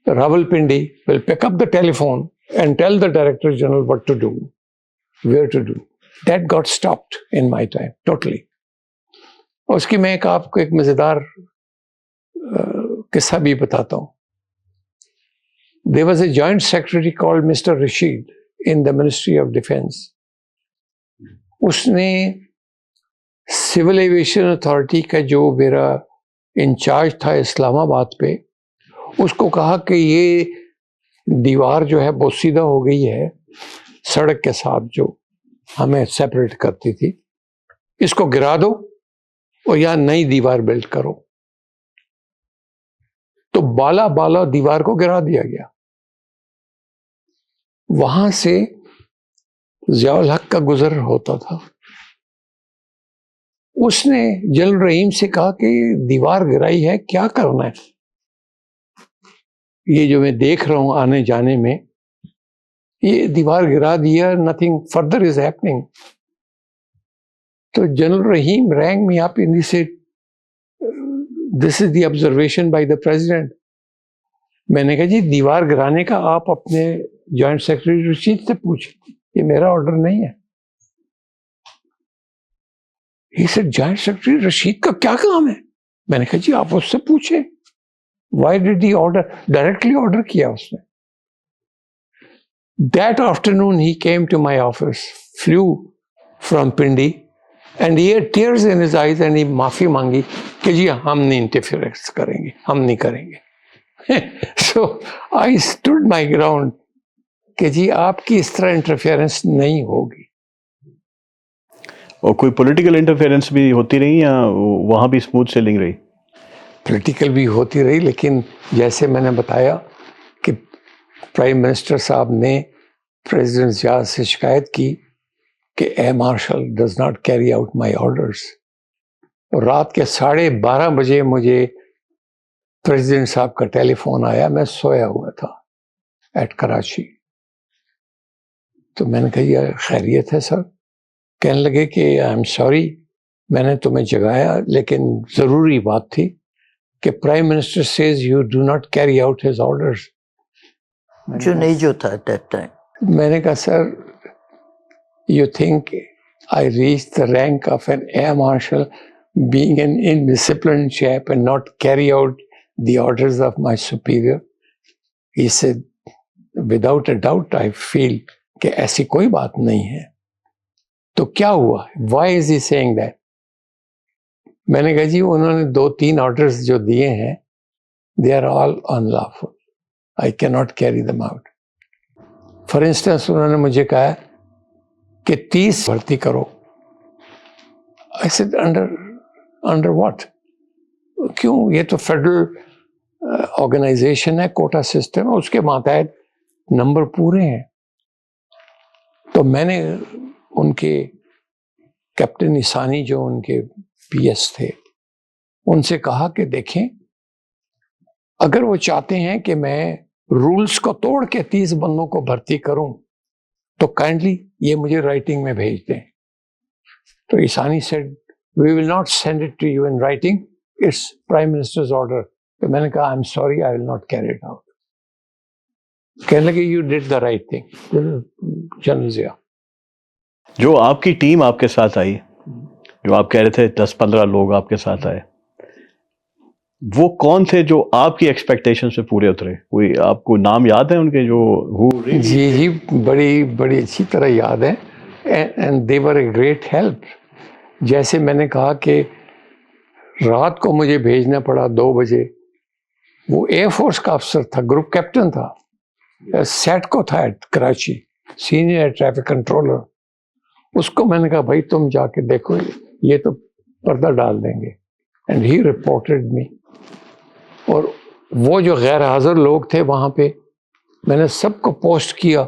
Rawalpindi will pick up the telephone and tell the Director General what to do, where to do. That got stopped in my time, totally. اس کی میں آپ کو ایک مزیدار قصہ بھی بتاتا ہوں. There was a joint secretary called Mr. Rashid in the Ministry of Defense. اس نے سول ایویشن اتھارٹی کا جو میرا انچارج تھا اسلام آباد پہ, اس کو کہا کہ یہ دیوار جو ہے بہت سیدھا ہو گئی ہے سڑک کے ساتھ جو ہمیں سیپریٹ کرتی تھی, اس کو گرا دو اور یا نئی دیوار بلڈ کرو. تو بالا دیوار کو گرا دیا گیا. وہاں سے ضیاء الحق کا گزر ہوتا تھا. اس نے جنرل رحیم سے کہا کہ دیوار گرائی ہے, کیا کرنا ہے؟ یہ جو میں دیکھ رہا ہوں آنے جانے میں, یہ دیوار گرا دیا, nothing further is happening. تو general Rahim rang me up and he said, this is the observation by the president. میں نے کہا جی دیوار گرانے کا آپ اپنے جوائنٹ سیکرٹری رشید سے پوچھیں, یہ میرا آرڈر نہیں ہے. He said, joint secretary Rashid کا کیا کام ہے؟ میں نے کہا جی آپ اس سے پوچھیں. Why did he order? Directly order کیا اس نے. That afternoon he came to my office, flew from Pindi, and he had tears in his eyes and he معافی مانگی کہ جی ہم نہیں انٹرفیئرنس کریں گے, ہم نہیں کریں گے. So I stood my ground کہ جی آپ کی اس طرح انٹرفیئرنس نہیں ہوگی. اور کوئی پولیٹیکل انٹرفیئرنس بھی ہوتی رہی یا وہاں بھی اسموتھ سیلنگ رہی؟ پولیٹیکل بھی ہوتی رہی, لیکن جیسے میں نے بتایا کہ پرائم منسٹر صاحب نے پریزیڈنٹ ضیاء سے شکایت کی کہ a marshal does not carry out my orders. رات کے 12:30 بجے مجھے پریزیڈنٹ صاحب کا ٹیلی فون آیا, میں سویا ہوا تھا ایٹ کراچی. تو میں نے کہا یہ خیریت ہے سر؟ کہنے لگے کہ آئی ایم سوری میں نے تمہیں جگایا, لیکن ضروری بات تھی کہ prime minister says you do not carry out his orders. جو نہیں جو تھا at that time. میں نے کہا sir you think I reach the rank of an air marshal being an indisciplined chap and not carry out the orders of my superior? He said, without a doubt, I feel کہ ایسی کوئی بات نہیں ہے. تو کیا ہوا؟ Why is he saying that? میں نے کہا جی انہوں نے 2-3 آرڈرز جو دیے ہیں they are all unlawful. I cannot carry them out. For instance, انہوں نے مجھے کہا کہ 30 بھرتی کرو. I said, under what? کیوں؟ یہ تو فیڈرل آرگنائزیشن ہے, کوٹا سسٹم ہے, اس کے ماتحت نمبر پورے ہیں. تو میں نے ان کے کیپٹن عیسانی جو ان کے پی ایس تھے ان سے کہا کہ دیکھیں اگر وہ چاہتے ہیں کہ میں رولز کو توڑ کے 30 بندوں کو بھرتی کروں تو کائنڈلی یہ مجھے رائٹنگ میں بھیج دیں. تو عیسانی sad we will not send it to you in writing, it's Prime Minister's order. تو میں نے کہا I'm sorry, I will not carry it out. کہنے لگے you did the right thing. General Zia جو آپ کی ٹیم آپ کے ساتھ آئی, جو آپ کہہ رہے تھے 10-15 لوگ آپ کے ساتھ آئے, وہ کون تھے جو آپ کی ایکسپیکٹیشن سے پورے اترے؟ کوئی آپ کو نام یاد ہے ان کے جو جی بڑی اچھی طرح یاد ہے. and they were a great help. جیسے میں نے کہا کہ رات کو مجھے بھیجنا پڑا 2 بجے, وہ ایئر فورس کا افسر تھا, گروپ کیپٹن تھا, سیٹ کو تھا کراچی, سینئر ٹریفک کنٹرولر. اس کو میں نے کہا بھائی تم جا کے دیکھو یہ تو پردہ ڈال دیں گے. اینڈ ہی رپورٹڈ می. اور وہ جو غیر حاضر لوگ تھے وہاں پہ میں نے سب کو پوسٹ کیا,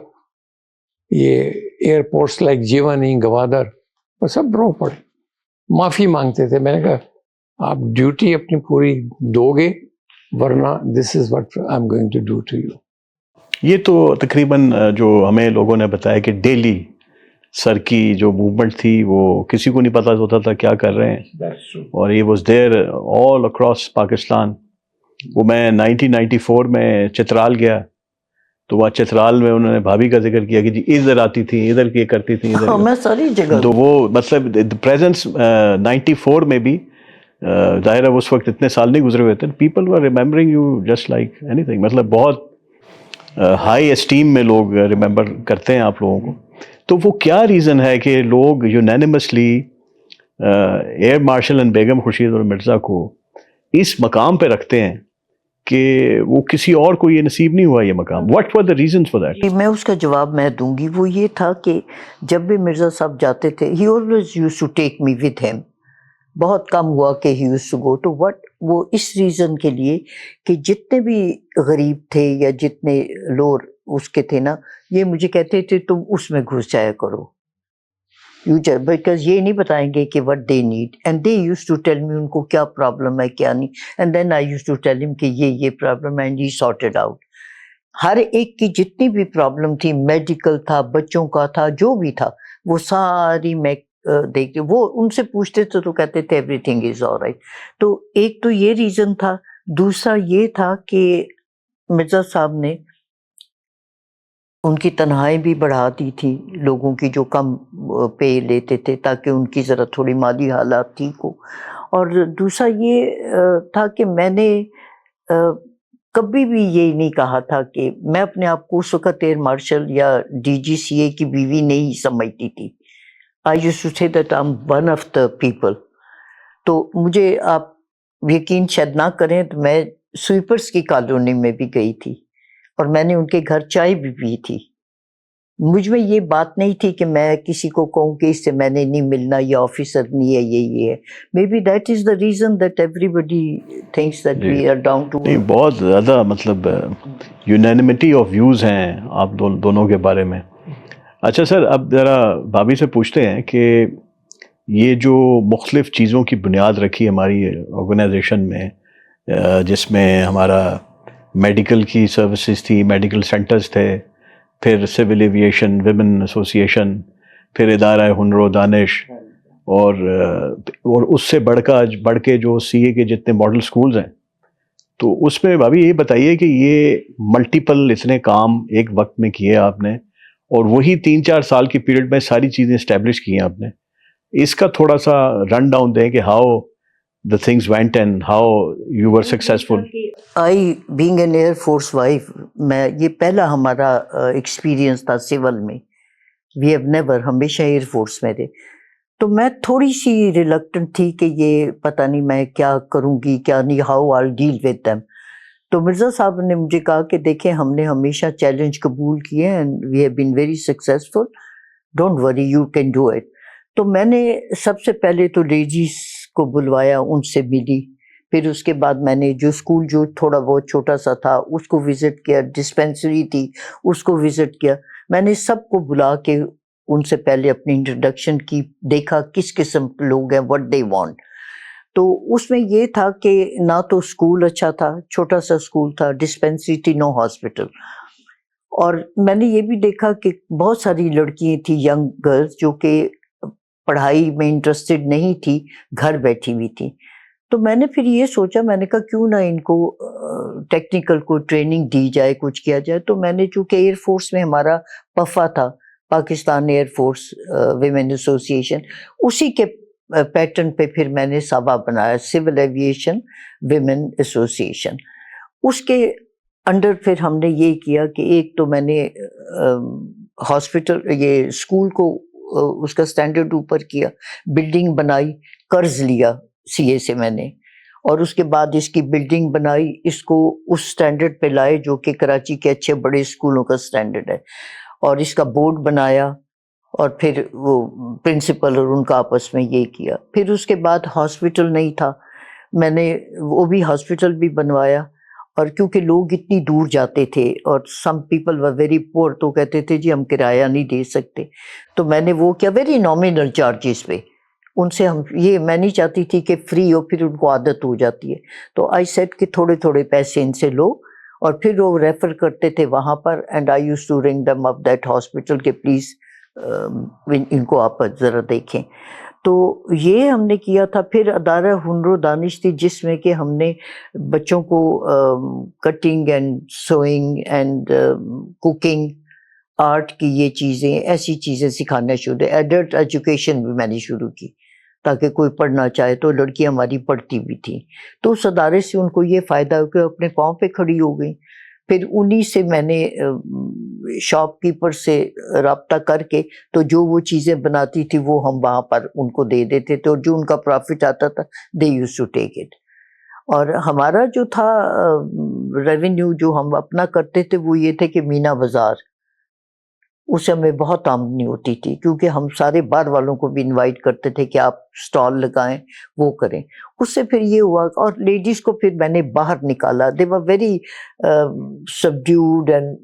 یہ ایئرپورٹس لائک جیوانی گوادر, وہ سب رو پڑے, معافی مانگتے تھے. میں نے کہا آپ ڈیوٹی اپنی پوری دو گے ورنہ this is what I am going to do to you. یہ تو تقریباً جو ہمیں لوگوں نے بتایا کہ ڈیلی سر کی جو موومنٹ تھی وہ کسی کو نہیں پتا ہوتا تھا کیا کر رہے ہیں, اور یہ was there all across Pakistan. وہ میں 1994 میں چترال گیا تو وہاں چترال میں انہوں نے بھابھی کا ذکر کیا کہ جی ادھر آتی تھی, ادھر کی کرتی تھی, میں ساری جگہ. تو وہ مطلب پریزنس 94 میں بھی ظاہر ہے اس وقت اتنے سال نہیں گزرے ہوئے تھے. People were remembering you just like any thing. مطلب بہت ہائی اسٹیم میں لوگ ریمبر کرتے ہیں آپ لوگوں کو. تو وہ کیا ریزن ہے کہ لوگ یونینیمسلی ایئر مارشل اینڈ بیگم خورشید اور مرزا کو اس مقام پہ رکھتے ہیں کہ وہ کسی اور کو یہ نصیب نہیں ہوا یہ مقام؟ What were the reasons for that? میں اس کا جواب میں دوں گی. وہ یہ تھا کہ جب بھی مرزا صاحب جاتے تھے he always used to take me with him. بہت کم ہوا کہ he used to go to what, وہ اس ریزن کے لیے کہ جتنے بھی غریب تھے یا جتنے لور اس کے تھے نا, یہ مجھے کہتے تھے تم اس میں گھس جایا کرو, بیکاز یہ نہیں بتائیں گے کہ what they need, and they used to tell me ان کو کیا پرابلم ہے کیا نہیں, and then I used to tell him کہ یہ پرابلم ہے اینڈ ہی سارٹڈ آؤٹ. ہر ایک کی جتنی بھی پرابلم تھی, میڈیکل تھا, بچوں کا تھا, جو بھی تھا, وہ ساری میں دیکھتے. وہ ان سے پوچھتے تھے تو کہتے تھے every thing is all right. تو ایک تو یہ ریزن تھا. دوسرا یہ تھا کہ مرزا صاحب نے ان کی تنہائی بھی بڑھا دی تھی لوگوں کی جو کم پے لیتے تھے, تاکہ ان کی ذرا تھوڑی مالی حالات ٹھیک ہو. اور دوسرا یہ تھا کہ میں نے کبھی بھی یہ نہیں کہا تھا کہ میں اپنے آپ کو اس وقت ایئر مارشل یا ڈی جی سی اے کی بیوی نہیں سمجھتی تھی. آئی یوزڈ ٹو سے that I am one of the people. تو مجھے آپ یقین شاید نہ کریں تو میں سویپرس کی کالونی میں بھی گئی تھی اور میں نے ان کے گھر چائے بھی پی تھی. مجھ میں یہ بات نہیں تھی کہ میں کسی کو کہوں کہ اس سے میں نے نہیں ملنا, یہ آفیسر نہیں ہے, یہ ہے. Maybe that is the reason that everybody thinks that we are down to. بہت زیادہ مطلب یونینیمٹی آف ویوز ہیں آپ دونوں کے بارے میں. اچھا سر, اب ذرا بھابھی سے پوچھتے ہیں کہ یہ جو مختلف چیزوں کی بنیاد رکھی ہماری آرگنائزیشن میں, جس میں ہمارا میڈیکل کی سروسز تھی, میڈیکل سینٹرز تھے, پھر سول ایویشن ویمن ایسوسیشن, پھر ادارہ ہنر و دانش, اور اس سے بڑھ کے جو سی اے کے جتنے ماڈل سکولز ہیں. تو اس میں بھابھی یہ بتائیے کہ یہ ملٹیپل اتنے کام ایک وقت میں کیے آپ نے, اور وہی 3-4 سال کی پیریڈ میں ساری چیزیں اسٹیبلش کی ہیں آپ نے. اس کا تھوڑا سا رن ڈاؤن دیں کہ how the things went and how you were successful. being an Air Force wife, میں یہ پہلا ہمارا ایکسپیرینس تھا سول میں. we have never, ہمیشہ ایئر فورس میں تھے. تو میں تھوڑی سی ریلکٹنٹ تھی کہ یہ پتہ نہیں میں کیا کروں گی کیا نہیں, how I'll deal with them. تو مرزا صاحب نے مجھے کہا کہ دیکھیں ہم نے ہمیشہ چیلنج قبول کیے ہیں and we have been very successful, don't worry you can do it. تو میں نے سب سے پہلے تو لیڈیز کو بلوایا, ان سے ملی. پھر اس کے بعد میں نے جو اسکول جو تھوڑا بہت چھوٹا سا تھا اس کو وزٹ کیا, ڈسپینسری تھی اس کو وزٹ کیا. میں نے سب کو بلا کے ان سے پہلے اپنی انٹروڈکشن کی, دیکھا کس قسم کے لوگ ہیں, what they want. تو اس میں یہ تھا کہ نہ تو اسکول اچھا تھا, چھوٹا سا اسکول تھا, ڈسپینسری تھی, نو ہاسپٹل. اور میں نے یہ بھی دیکھا کہ بہت ساری لڑکیاں تھیں, ینگ گرلز, جو کہ پڑھائی میں انٹرسٹڈ نہیں تھی, گھر بیٹھی ہوئی تھی. تو میں نے پھر یہ سوچا, میں نے کہا کیوں نہ ان کو ٹیکنیکل کو ٹریننگ دی جائے, کچھ کیا جائے. تو میں نے چونکہ ایئر فورس میں ہمارا پفا تھا, Pakistan air force women association, اسی کے پیٹرن پہ پھر میں نے سابا بنایا, سول ایویشن ویمن ایسوسیشن. اس کے انڈر پھر ہم نے یہ کیا کہ ایک تو میں نے ہاسپٹل, یہ اسکول کو اس کا سٹینڈرڈ اوپر کیا, بلڈنگ بنائی, قرض لیا سی اے سے میں نے, اور اس کے بعد اس کی بلڈنگ بنائی, اس کو اس سٹینڈرڈ پہ لائے جو کہ کراچی کے اچھے بڑے اسکولوں کا سٹینڈرڈ ہے, اور اس کا بورڈ بنایا, اور پھر وہ پرنسپل اور ان کا آپس میں یہ کیا. پھر اس کے بعد ہاسپٹل نہیں تھا, میں نے وہ بھی ہاسپٹل بھی بنوایا. اور کیونکہ لوگ اتنی دور جاتے تھے اور some people were very poor, تو کہتے تھے جی ہم کرایہ نہیں دے سکتے, تو میں نے وہ کیا ویری نامینل چارجز پہ ان سے. ہم یہ میں نہیں چاہتی تھی کہ فری ہو, پھر ان کو عادت ہو جاتی ہے. تو آئی سیٹ کہ تھوڑے تھوڑے پیسے ان سے لو, اور پھر وہ ریفر کرتے تھے وہاں پر, اینڈ آئی یوز ٹو رنگ دم اپ دیٹ ہاسپٹل کہ پلیز ان کو آپ ذرا دیکھیں. تو یہ ہم نے کیا تھا. پھر ادارہ ہنر و دانش تھی, جس میں کہ ہم نے بچوں کو cutting and swing and cooking, art کی یہ چیزیں, ایسی چیزیں سکھانا شروع. ایڈلٹ ایجوکیشن بھی میں نے شروع کی تاکہ کوئی پڑھنا چاہے, تو لڑکیاں ہماری پڑھتی بھی تھیں. تو اس ادارے سے ان کو یہ فائدہ ہو کہ اپنے پاؤں پہ کھڑی ہو گئیں. پھر انہی سے میں نے شاپ کیپر سے رابطہ کر کے, تو جو وہ چیزیں بناتی تھی وہ ہم وہاں پر ان کو دے دیتے تھے, اور جو ان کا پروفٹ آتا تھا دے یوز ٹو ٹیک اٹ. اور ہمارا جو تھا ریونیو جو ہم اپنا کرتے تھے وہ یہ تھے کہ مینا بازار, اس سے ہمیں بہت آمدنی ہوتی تھی, کیونکہ ہم سارے باہر والوں کو بھی انوائٹ کرتے تھے کہ آپ سٹال لگائیں, وہ کریں. اس سے پھر یہ ہوا, اور لیڈیز کو پھر میں نے باہر نکالا. دے ور ویری سبڈیوڈ اینڈ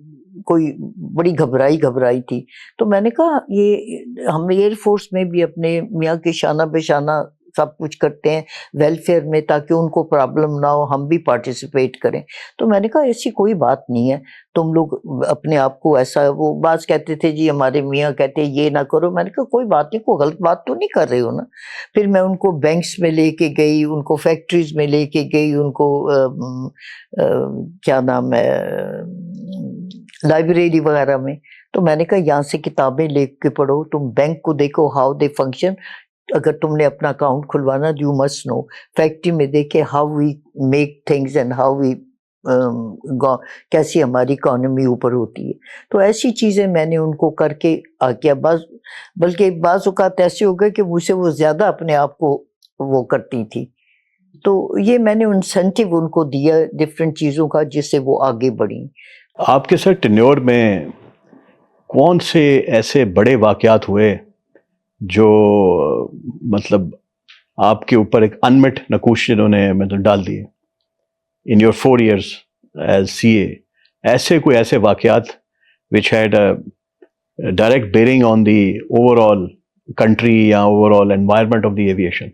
کوئی بڑی گھبرائی تھی. تو میں نے کہا یہ ہم ایئر فورس میں بھی اپنے میاں کے شانہ بے شانہ سب کچھ کرتے ہیں ویلفیئر میں, تاکہ ان کو پرابلم نہ ہو, ہم بھی پارٹیسپیٹ کریں. تو میں نے کہا ایسی کوئی بات نہیں ہے, تم لوگ اپنے آپ کو ایسا, وہ بعض کہتے تھے جی ہمارے میاں کہتے یہ نہ کرو. میں نے کہا کوئی بات نہیں, کوئی غلط بات تو نہیں کر رہے ہو نا. پھر میں ان کو بینکس میں لے کے گئی, ان کو فیکٹریز میں لے کے گئی, ان کو کیا نام ہے لائبریری وغیرہ میں. تو میں نے کہا یہاں سے کتابیں لے کے پڑھو, تم بینک کو دیکھو ہاؤ دے فنکشن. اگر تم نے اپنا اکاؤنٹ کھلوانا, یو مسٹ نو. فیکٹری میں دیکھے how we make things and how we کیسی ہماری اکانومی اوپر ہوتی ہے. تو ایسی چیزیں میں نے ان کو کر کے کیا. بلکہ بعض اوقات ایسے ہو گئے کہ مجھ سے وہ زیادہ اپنے آپ کو وہ کرتی تھی. تو یہ میں نے انسینٹیو ان کو دیا ڈفرینٹ چیزوں کا, جس سے وہ آگے بڑھیں. آپ کے سر ٹینیور میں کون سے ایسے بڑے واقعات ہوئے جو مطلب آپ کے اوپر ایک انمٹ نقوش جنہوں نے مطلب ڈال دیے in your 4 years as C اے؟ ایسے کوئی ایسے واقعات which had a direct bearing on the overall country یا overall environment of the aviation.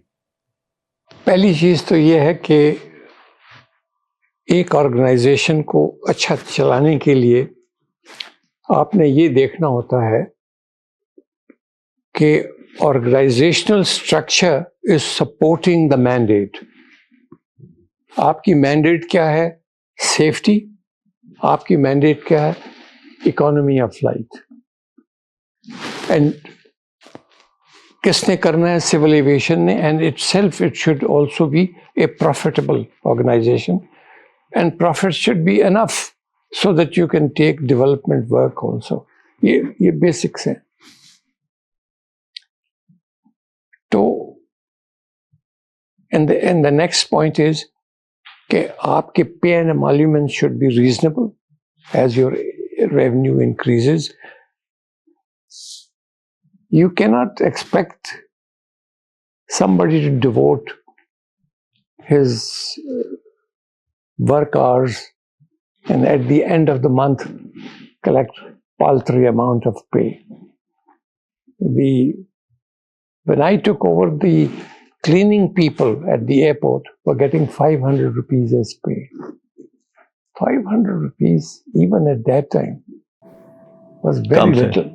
پہلی چیز تو یہ ہے کہ ایک آرگنائزیشن کو اچھا چلانے کے لیے آپ نے یہ دیکھنا ہوتا ہے کہ organisational structure is supporting the mandate. آپ کی مینڈیٹ کیا ہے؟ سیفٹی. آپ کی مینڈیٹ کیا ہے؟ Economy of life. اینڈ کس نے کرنا ہے؟ سول ایویشن نے. And itself it should also be a profitable organisation and profit should be enough so that you can take development work also. یہ بیسکس ہیں. تو and the next point is کہ آپ کے pay and emoluments should be reasonable as your revenue increases. You cannot expect somebody to devote his work hours and at the end of the month collect paltry amount of pay. When I took over, the cleaning people at the airport were getting 500 rupees as pay. 500 rupees even at that time was very little.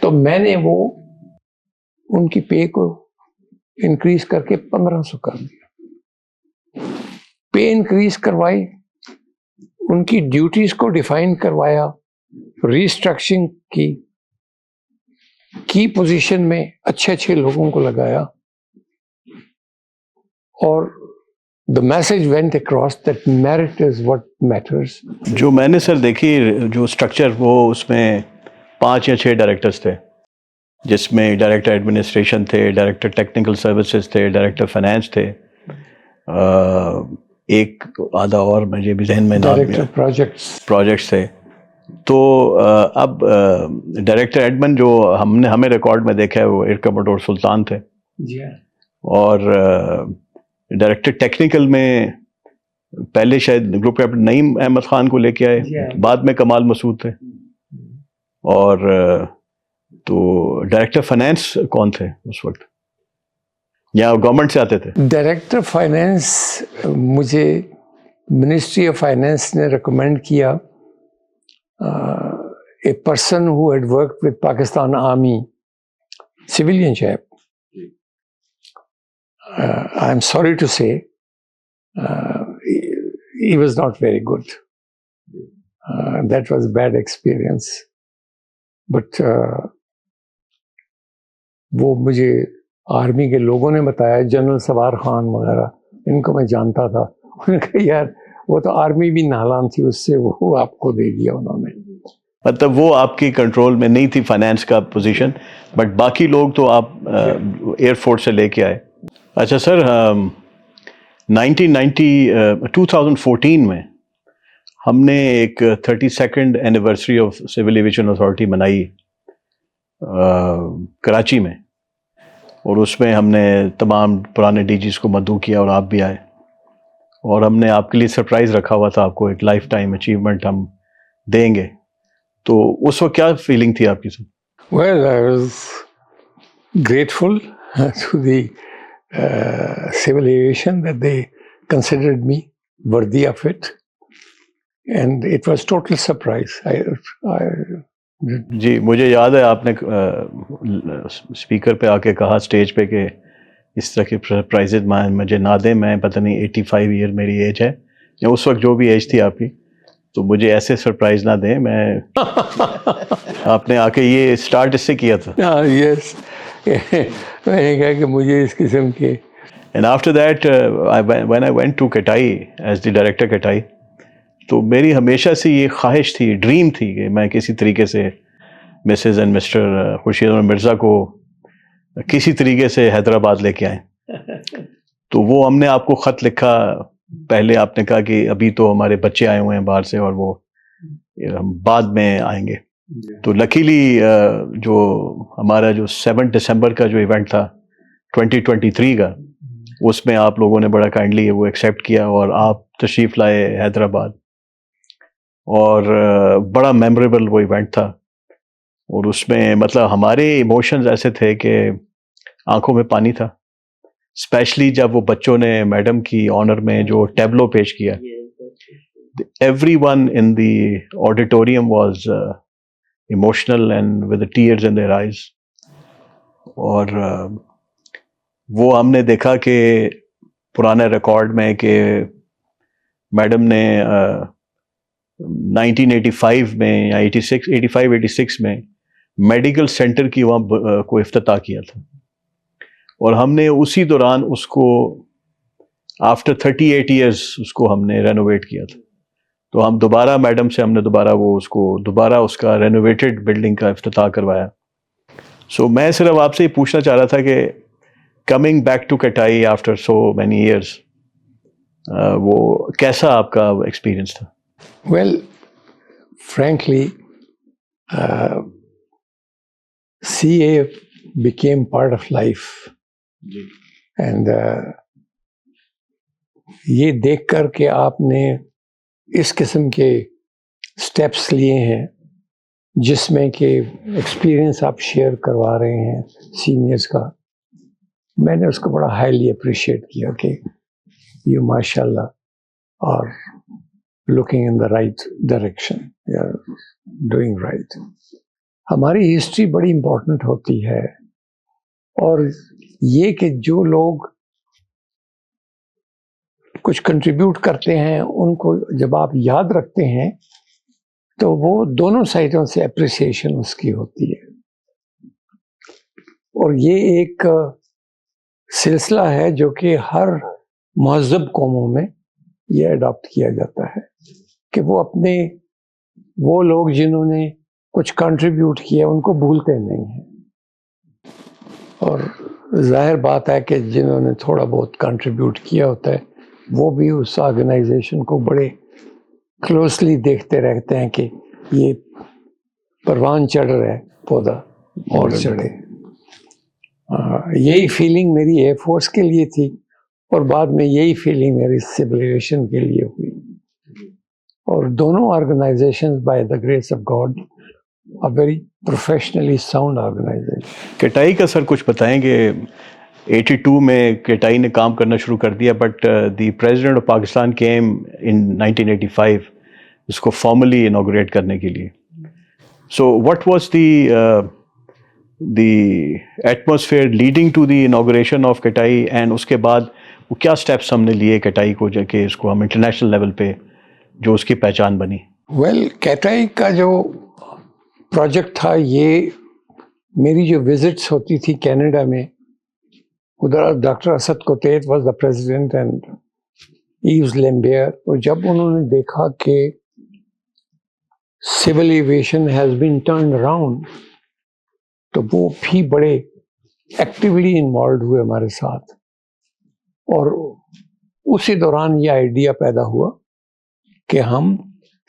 تو میں نے وہ ان کی پے کو increase کر کے 1500 کر دیا. پے انکریز کروائی, ان کی ڈیوٹیز کو ڈیفائن کروایا, ریسٹرکچرنگ کی پوزیشن میں اچھے لوگوں کو لگایا, اور the message went across that merit is what matters. جو میں نے سر دیکھی جو اسٹرکچر, وہ اس میں 5 یا 6 ڈائریکٹرز تھے, جس میں ڈائریکٹر ایڈمنسٹریشن تھے, ڈائریکٹر ٹیکنیکل سروسز تھے, ڈائریکٹر فائنینس تھے, ایک آدھا اور مجھے بھی ذہن میں ڈائریکٹر پروجیکٹس تھے. تو اب ڈائریکٹر ایڈمن جو ہمیں ریکارڈ میں دیکھا ہے وہ ارکمڈور سلطان تھے, اور ڈائریکٹر ٹیکنیکل میں پہلے شاید گروپ کیپٹن نعیم احمد خان کو لے کے آئے, بعد میں کمال مسعود تھے, اور تو ڈائریکٹر فائنینس کون تھے اس وقت, یا گورنمنٹ سے آتے تھے؟ ڈائریکٹر فائنینس مجھے منسٹری آف فائنینس نے ریکمینڈ کیا, a person who had worked with Pakistan army, civilian chap. I am sorry to say he was not very good. That was a bad experience. But وہ مجھے army کے لوگوں نے بتایا, general سوار خان وغیرہ, ان کو میں جانتا تھا. انہوں نے کہا یار وہ تو آرمی بھی نالان تھی, اس سے وہ آپ کو دے دیا انہوں نے. مطلب وہ آپ کی کنٹرول میں نہیں تھی فائنینس کا پوزیشن, بٹ باقی لوگ تو آپ ایئر فورس سے لے کے آئے. اچھا سر, 2014 میں ہم نے ایک 32nd anniversary of civil aviation authority منائی کراچی میں, اور اس میں ہم نے تمام پرانے ڈی جیز کو مدعو کیا, اور آپ بھی آئے, اور ہم نے آپ کے لیے سرپرائز رکھا ہوا تھا, آپ کو ایک لائف ٹائم اچیومنٹ ہم دیں گے. تو اس وقت کیا فیلنگ تھی آپ کی سر؟ Well, I was grateful to the civil aviation that they considered me worthy of it, and it was total surprise. جی مجھے یاد ہے آپ نے اسپیکر پہ آ کے کہا اسٹیج پہ کہ اس طرح کے سرپرائزز مجھے نہ دیں, میں پتہ نہیں 85 ایئر میری ایج ہے, یا اس وقت جو بھی ایج تھی آپ کی, تو مجھے ایسے سرپرائز نہ دیں. میں آپ نے آ کے یہ اسٹارٹ اس سے کیا تھا. یس, میں نے کہا کہ مجھے اس قسم کے. And after that when I went to CATI as the director CATI, تو میری ہمیشہ سے یہ خواہش تھی, ڈریم تھی, کہ میں کسی طریقے سے Mrs and mister Khurshid Ahmed Mirza کو کسی طریقے سے حیدرآباد لے کے آئیں. تو وہ ہم نے آپ کو خط لکھا, پہلے آپ نے کہا کہ ابھی تو ہمارے بچے آئے ہوئے ہیں باہر سے, اور وہ ہم بعد میں آئیں گے. تو لکیلی جو ہمارا جو 7 دسمبر کا جو ایونٹ تھا 2023 کا, اس میں آپ لوگوں نے بڑا کائنڈلی وہ ایکسیپٹ کیا, اور آپ تشریف لائے حیدرآباد, اور بڑا میموریبل وہ ایونٹ تھا. اور اس میں مطلب ہمارے ایموشنز ایسے تھے کہ آنکھوں میں پانی تھا, اسپیشلی جب وہ بچوں نے میڈم کی آنر میں جو ٹیبلو پیش کیا, everyone in the auditorium was emotional and with the tears in their eyes. اور وہ ہم نے دیکھا کہ پرانے ریکارڈ میں کہ میڈم نے 1985 میں یا 85-86 میں میڈیکل سینٹر کی وہاں کو افتتاح کیا تھا، اور ہم نے اسی دوران اس کو آفٹر 38 ایئرس اس کو ہم نے رینوویٹ کیا تھا. تو ہم دوبارہ میڈم سے ہم نے دوبارہ وہ اس کو دوبارہ اس کا رینوویٹڈ بلڈنگ کا افتتاح کروایا. سو میں صرف آپ سے یہ پوچھنا چاہ رہا تھا کہ کمنگ بیک ٹو کٹائی آفٹر سو مینی ایئرس، وہ کیسا آپ کا ایکسپیرئنس تھا؟ Well, frankly, CA became part of life. And یہ دیکھ کر کہ آپ نے اس قسم کے اسٹیپس لیے ہیں جس میں کہ ایکسپیرئنس آپ شیئر کروا رہے ہیں سینئرس کا، میں نے اس کو بڑا ہائیلی اپریشیٹ کیا کہ یو ماشاء اللہ اور looking in the right direction, doing right. ہماری ہسٹری بڑی امپورٹنٹ ہوتی ہے، اور یہ کہ جو لوگ کچھ کنٹریبیوٹ کرتے ہیں ان کو جب آپ یاد رکھتے ہیں تو وہ دونوں سائڈوں سے اپریسیشن اس کی ہوتی ہے. اور یہ ایک سلسلہ ہے جو کہ ہر مہذب قوموں میں یہ اڈاپٹ کیا جاتا ہے کہ وہ اپنے وہ لوگ جنہوں نے کچھ کنٹریبیوٹ کیا ان کو بھولتے نہیں ہیں. اور ظاہر بات ہے کہ جنہوں نے تھوڑا بہت کنٹریبیوٹ کیا ہوتا ہے وہ بھی اس آرگنائزیشن کو بڑے کلوزلی دیکھتے رہتے ہیں کہ یہ پروان چڑھ رہا ہے، پودا اور چڑھے. یہی فیلنگ میری ایئر فورس کے لیے تھی، اور بعد میں یہی فیلنگ میری سول ایویشن کے لیے ہوئی. اور دونوں organisation by the grace of God are very professionally sound organisation. CATI کا سر کچھ بتائیں گے؟ 82 میں کٹائی نے کام کرنا شروع کر دیا، but the president of Pakistan came in 1985 اس کو فارملی انوگریٹ کرنے کے لیے. So what was the atmosphere leading to the inauguration of CATI, and اس کے بعد وہ کیا اسٹیپس ہم نے لیے کٹائی کو جو کہ اس کو ہم انٹرنیشنل لیول پہ جو اس کی پہچان بنی؟ ویل، کٹائی کا جو پروجیکٹ تھا، یہ میری جو وزٹس ہوتی تھی کینیڈا میں، ادھر doctor Assad Kotaite was the president and Yves Lambert. اور جب انہوں نے دیکھا کہ civil aviation has been turned around تو وہ بھی بڑے ایکٹیولی انوالوڈ ہوئے ہمارے ساتھ. اور اسی دوران یہ آئیڈیا پیدا ہوا کہ ہم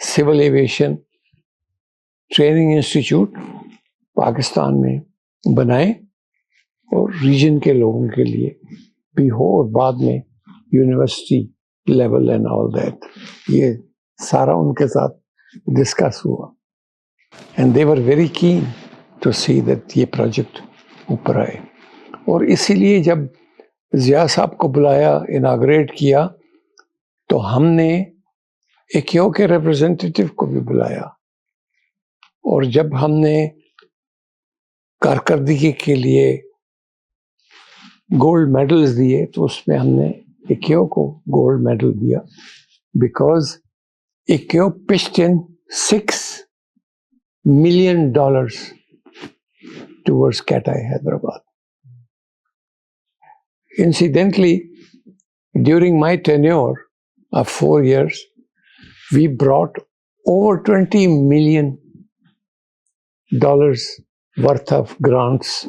civil aviation training institute Pakistan میں بنائیں اور ریجن کے لوگوں کے لیے بھی ہو، اور بعد میں university level and all that. یہ سارا ان کے ساتھ ڈسکس ہوا and they were very keen to see that یہ پروجیکٹ اوپر آئے. اور اسی لیے جب ضیاء صاحب کو بلایا، اناگریٹ کیا، تو ہم نے ایکیو کے ریپرزینٹیٹیو کو بھی بلایا. اور جب ہم نے کارکردگی کے لیے گولڈ میڈلز دیے تو اس میں ہم نے ایکیو کو گولڈ میڈل دیا، because EQ pitched in $6 million towards CATI Hyderabad. Incidentally, during my tenure of 4 years, we brought over $20 million worth of grants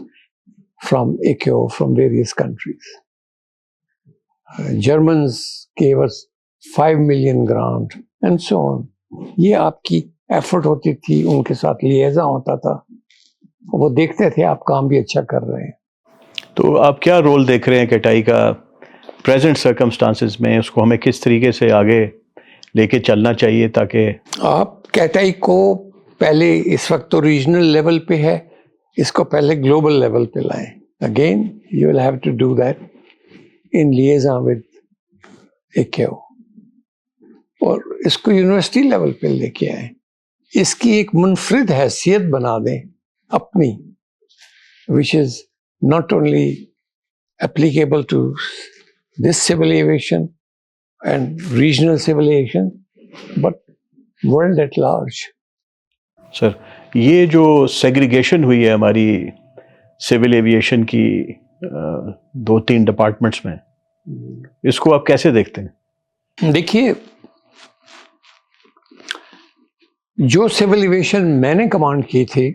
from ICAO, from various countries. Germans gave us 5 million grant and so on. یہ آپ کی effort ہوتی تھی، ان کے ساتھ Lisa ہوتا تھا، وہ دیکھتے تھے آپ کام بھی اچھا کر رہے ہیں. تو آپ کیا رول دیکھ رہے ہیں کٹائی کا پریزنٹ سرکمسٹانسز میں؟ اس کو ہمیں کس طریقے سے آگے لے کے چلنا چاہیے تاکہ آپ کٹائی کو پہلے، اس وقت تو ریجنل لیول پہ ہے، اس کو پہلے گلوبل لیول پہ لائیں. Again you will have to do that in liaison with ICAO. اور اس کو یونیورسٹی لیول پہ لے کے آئیں, اس کی ایک منفرد حیثیت بنا دیں اپنی, which is not only applicable to this civil aviation and regional civil aviation, but world at large. سر یہ جو سیگریگیشن ہوئی ہے ہماری سول ایویشن کی 2-3 ڈپارٹمنٹس میں, اس کو آپ کیسے دیکھتے ہیں؟ دیکھیے, جو سول ایویشن میں نے کمانڈ کی تھی,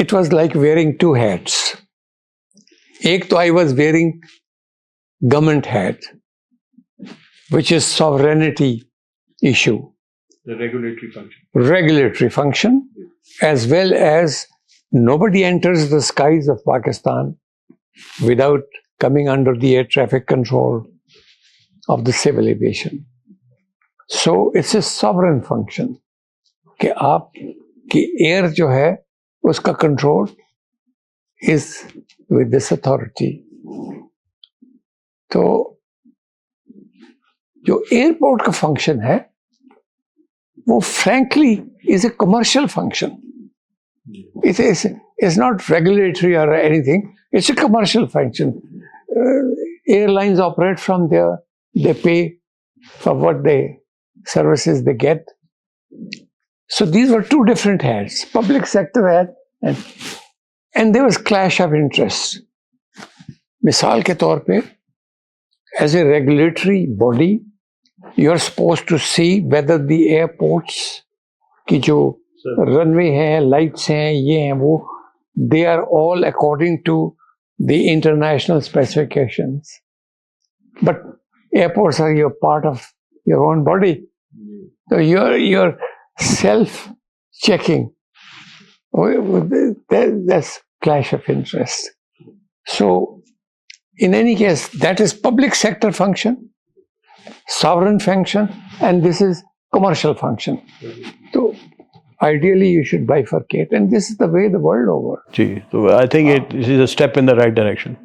it was like wearing 2 hats. ایک تو I was wearing government hat, which is sovereignty issue, The regulatory function. regulatory function, as well as nobody enters the skies of Pakistan without coming under the air traffic control of the civil aviation. So it's a sovereign function کہ آپ کی air جو ہے اس کا control is with this authority. تو جو airport کا function ہے وہ frankly is a commercial function. It is not regulatory or anything. It's a commercial function. Airlines operate from there. They pay for what services they get. So these were 2 different heads. Public sector head and there was clash of interest. مثال کے طور پہ, as a regulatory body, you are supposed to see whether the airports کی جو رن وے ہیں, lights ہیں, یہ ہیں وہ, they are all according to the international specifications. But airports are your part of your own body. So you're self-checking. That's clash of interest. So in any case, that is public sector function, sovereign function, and this is commercial function. So ideally you should bifurcate, and this is the way the world over. So I think this is a step in the right direction.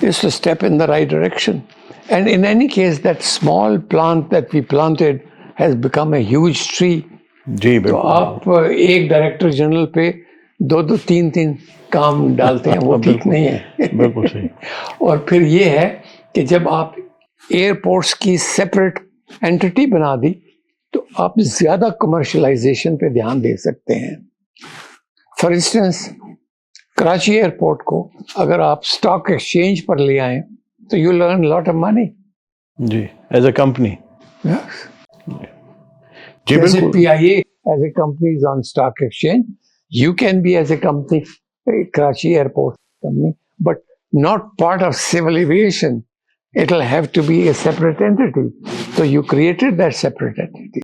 It's a step in the right direction. And in any case, that small plant that we planted has become a huge tree. جی تو آپ ایک director general پہ 2-3 کام ڈالتے ہیں, وہ ٹھیک نہیں ہے. بالکل صحیح. اور پھر یہ ہے کہ جب آپ ایئرپورٹس کی سیپریٹ اینٹی بنا دی تو آپ زیادہ کمرشلائزیشن پہ دھیان دے سکتے ہیں. فار انسٹنس کراچی ایئرپورٹ کو اگر آپ اسٹاک ایکسچینج پر لے آئیں تو you learn lot of money. جی, ایز اے کمپنی. جی بالکل. PIA as a company is on stock exchange. You can be as a company, Karachi Airport company, but not part of civil aviation. It will have to be a separate entity. So you created that separate entity.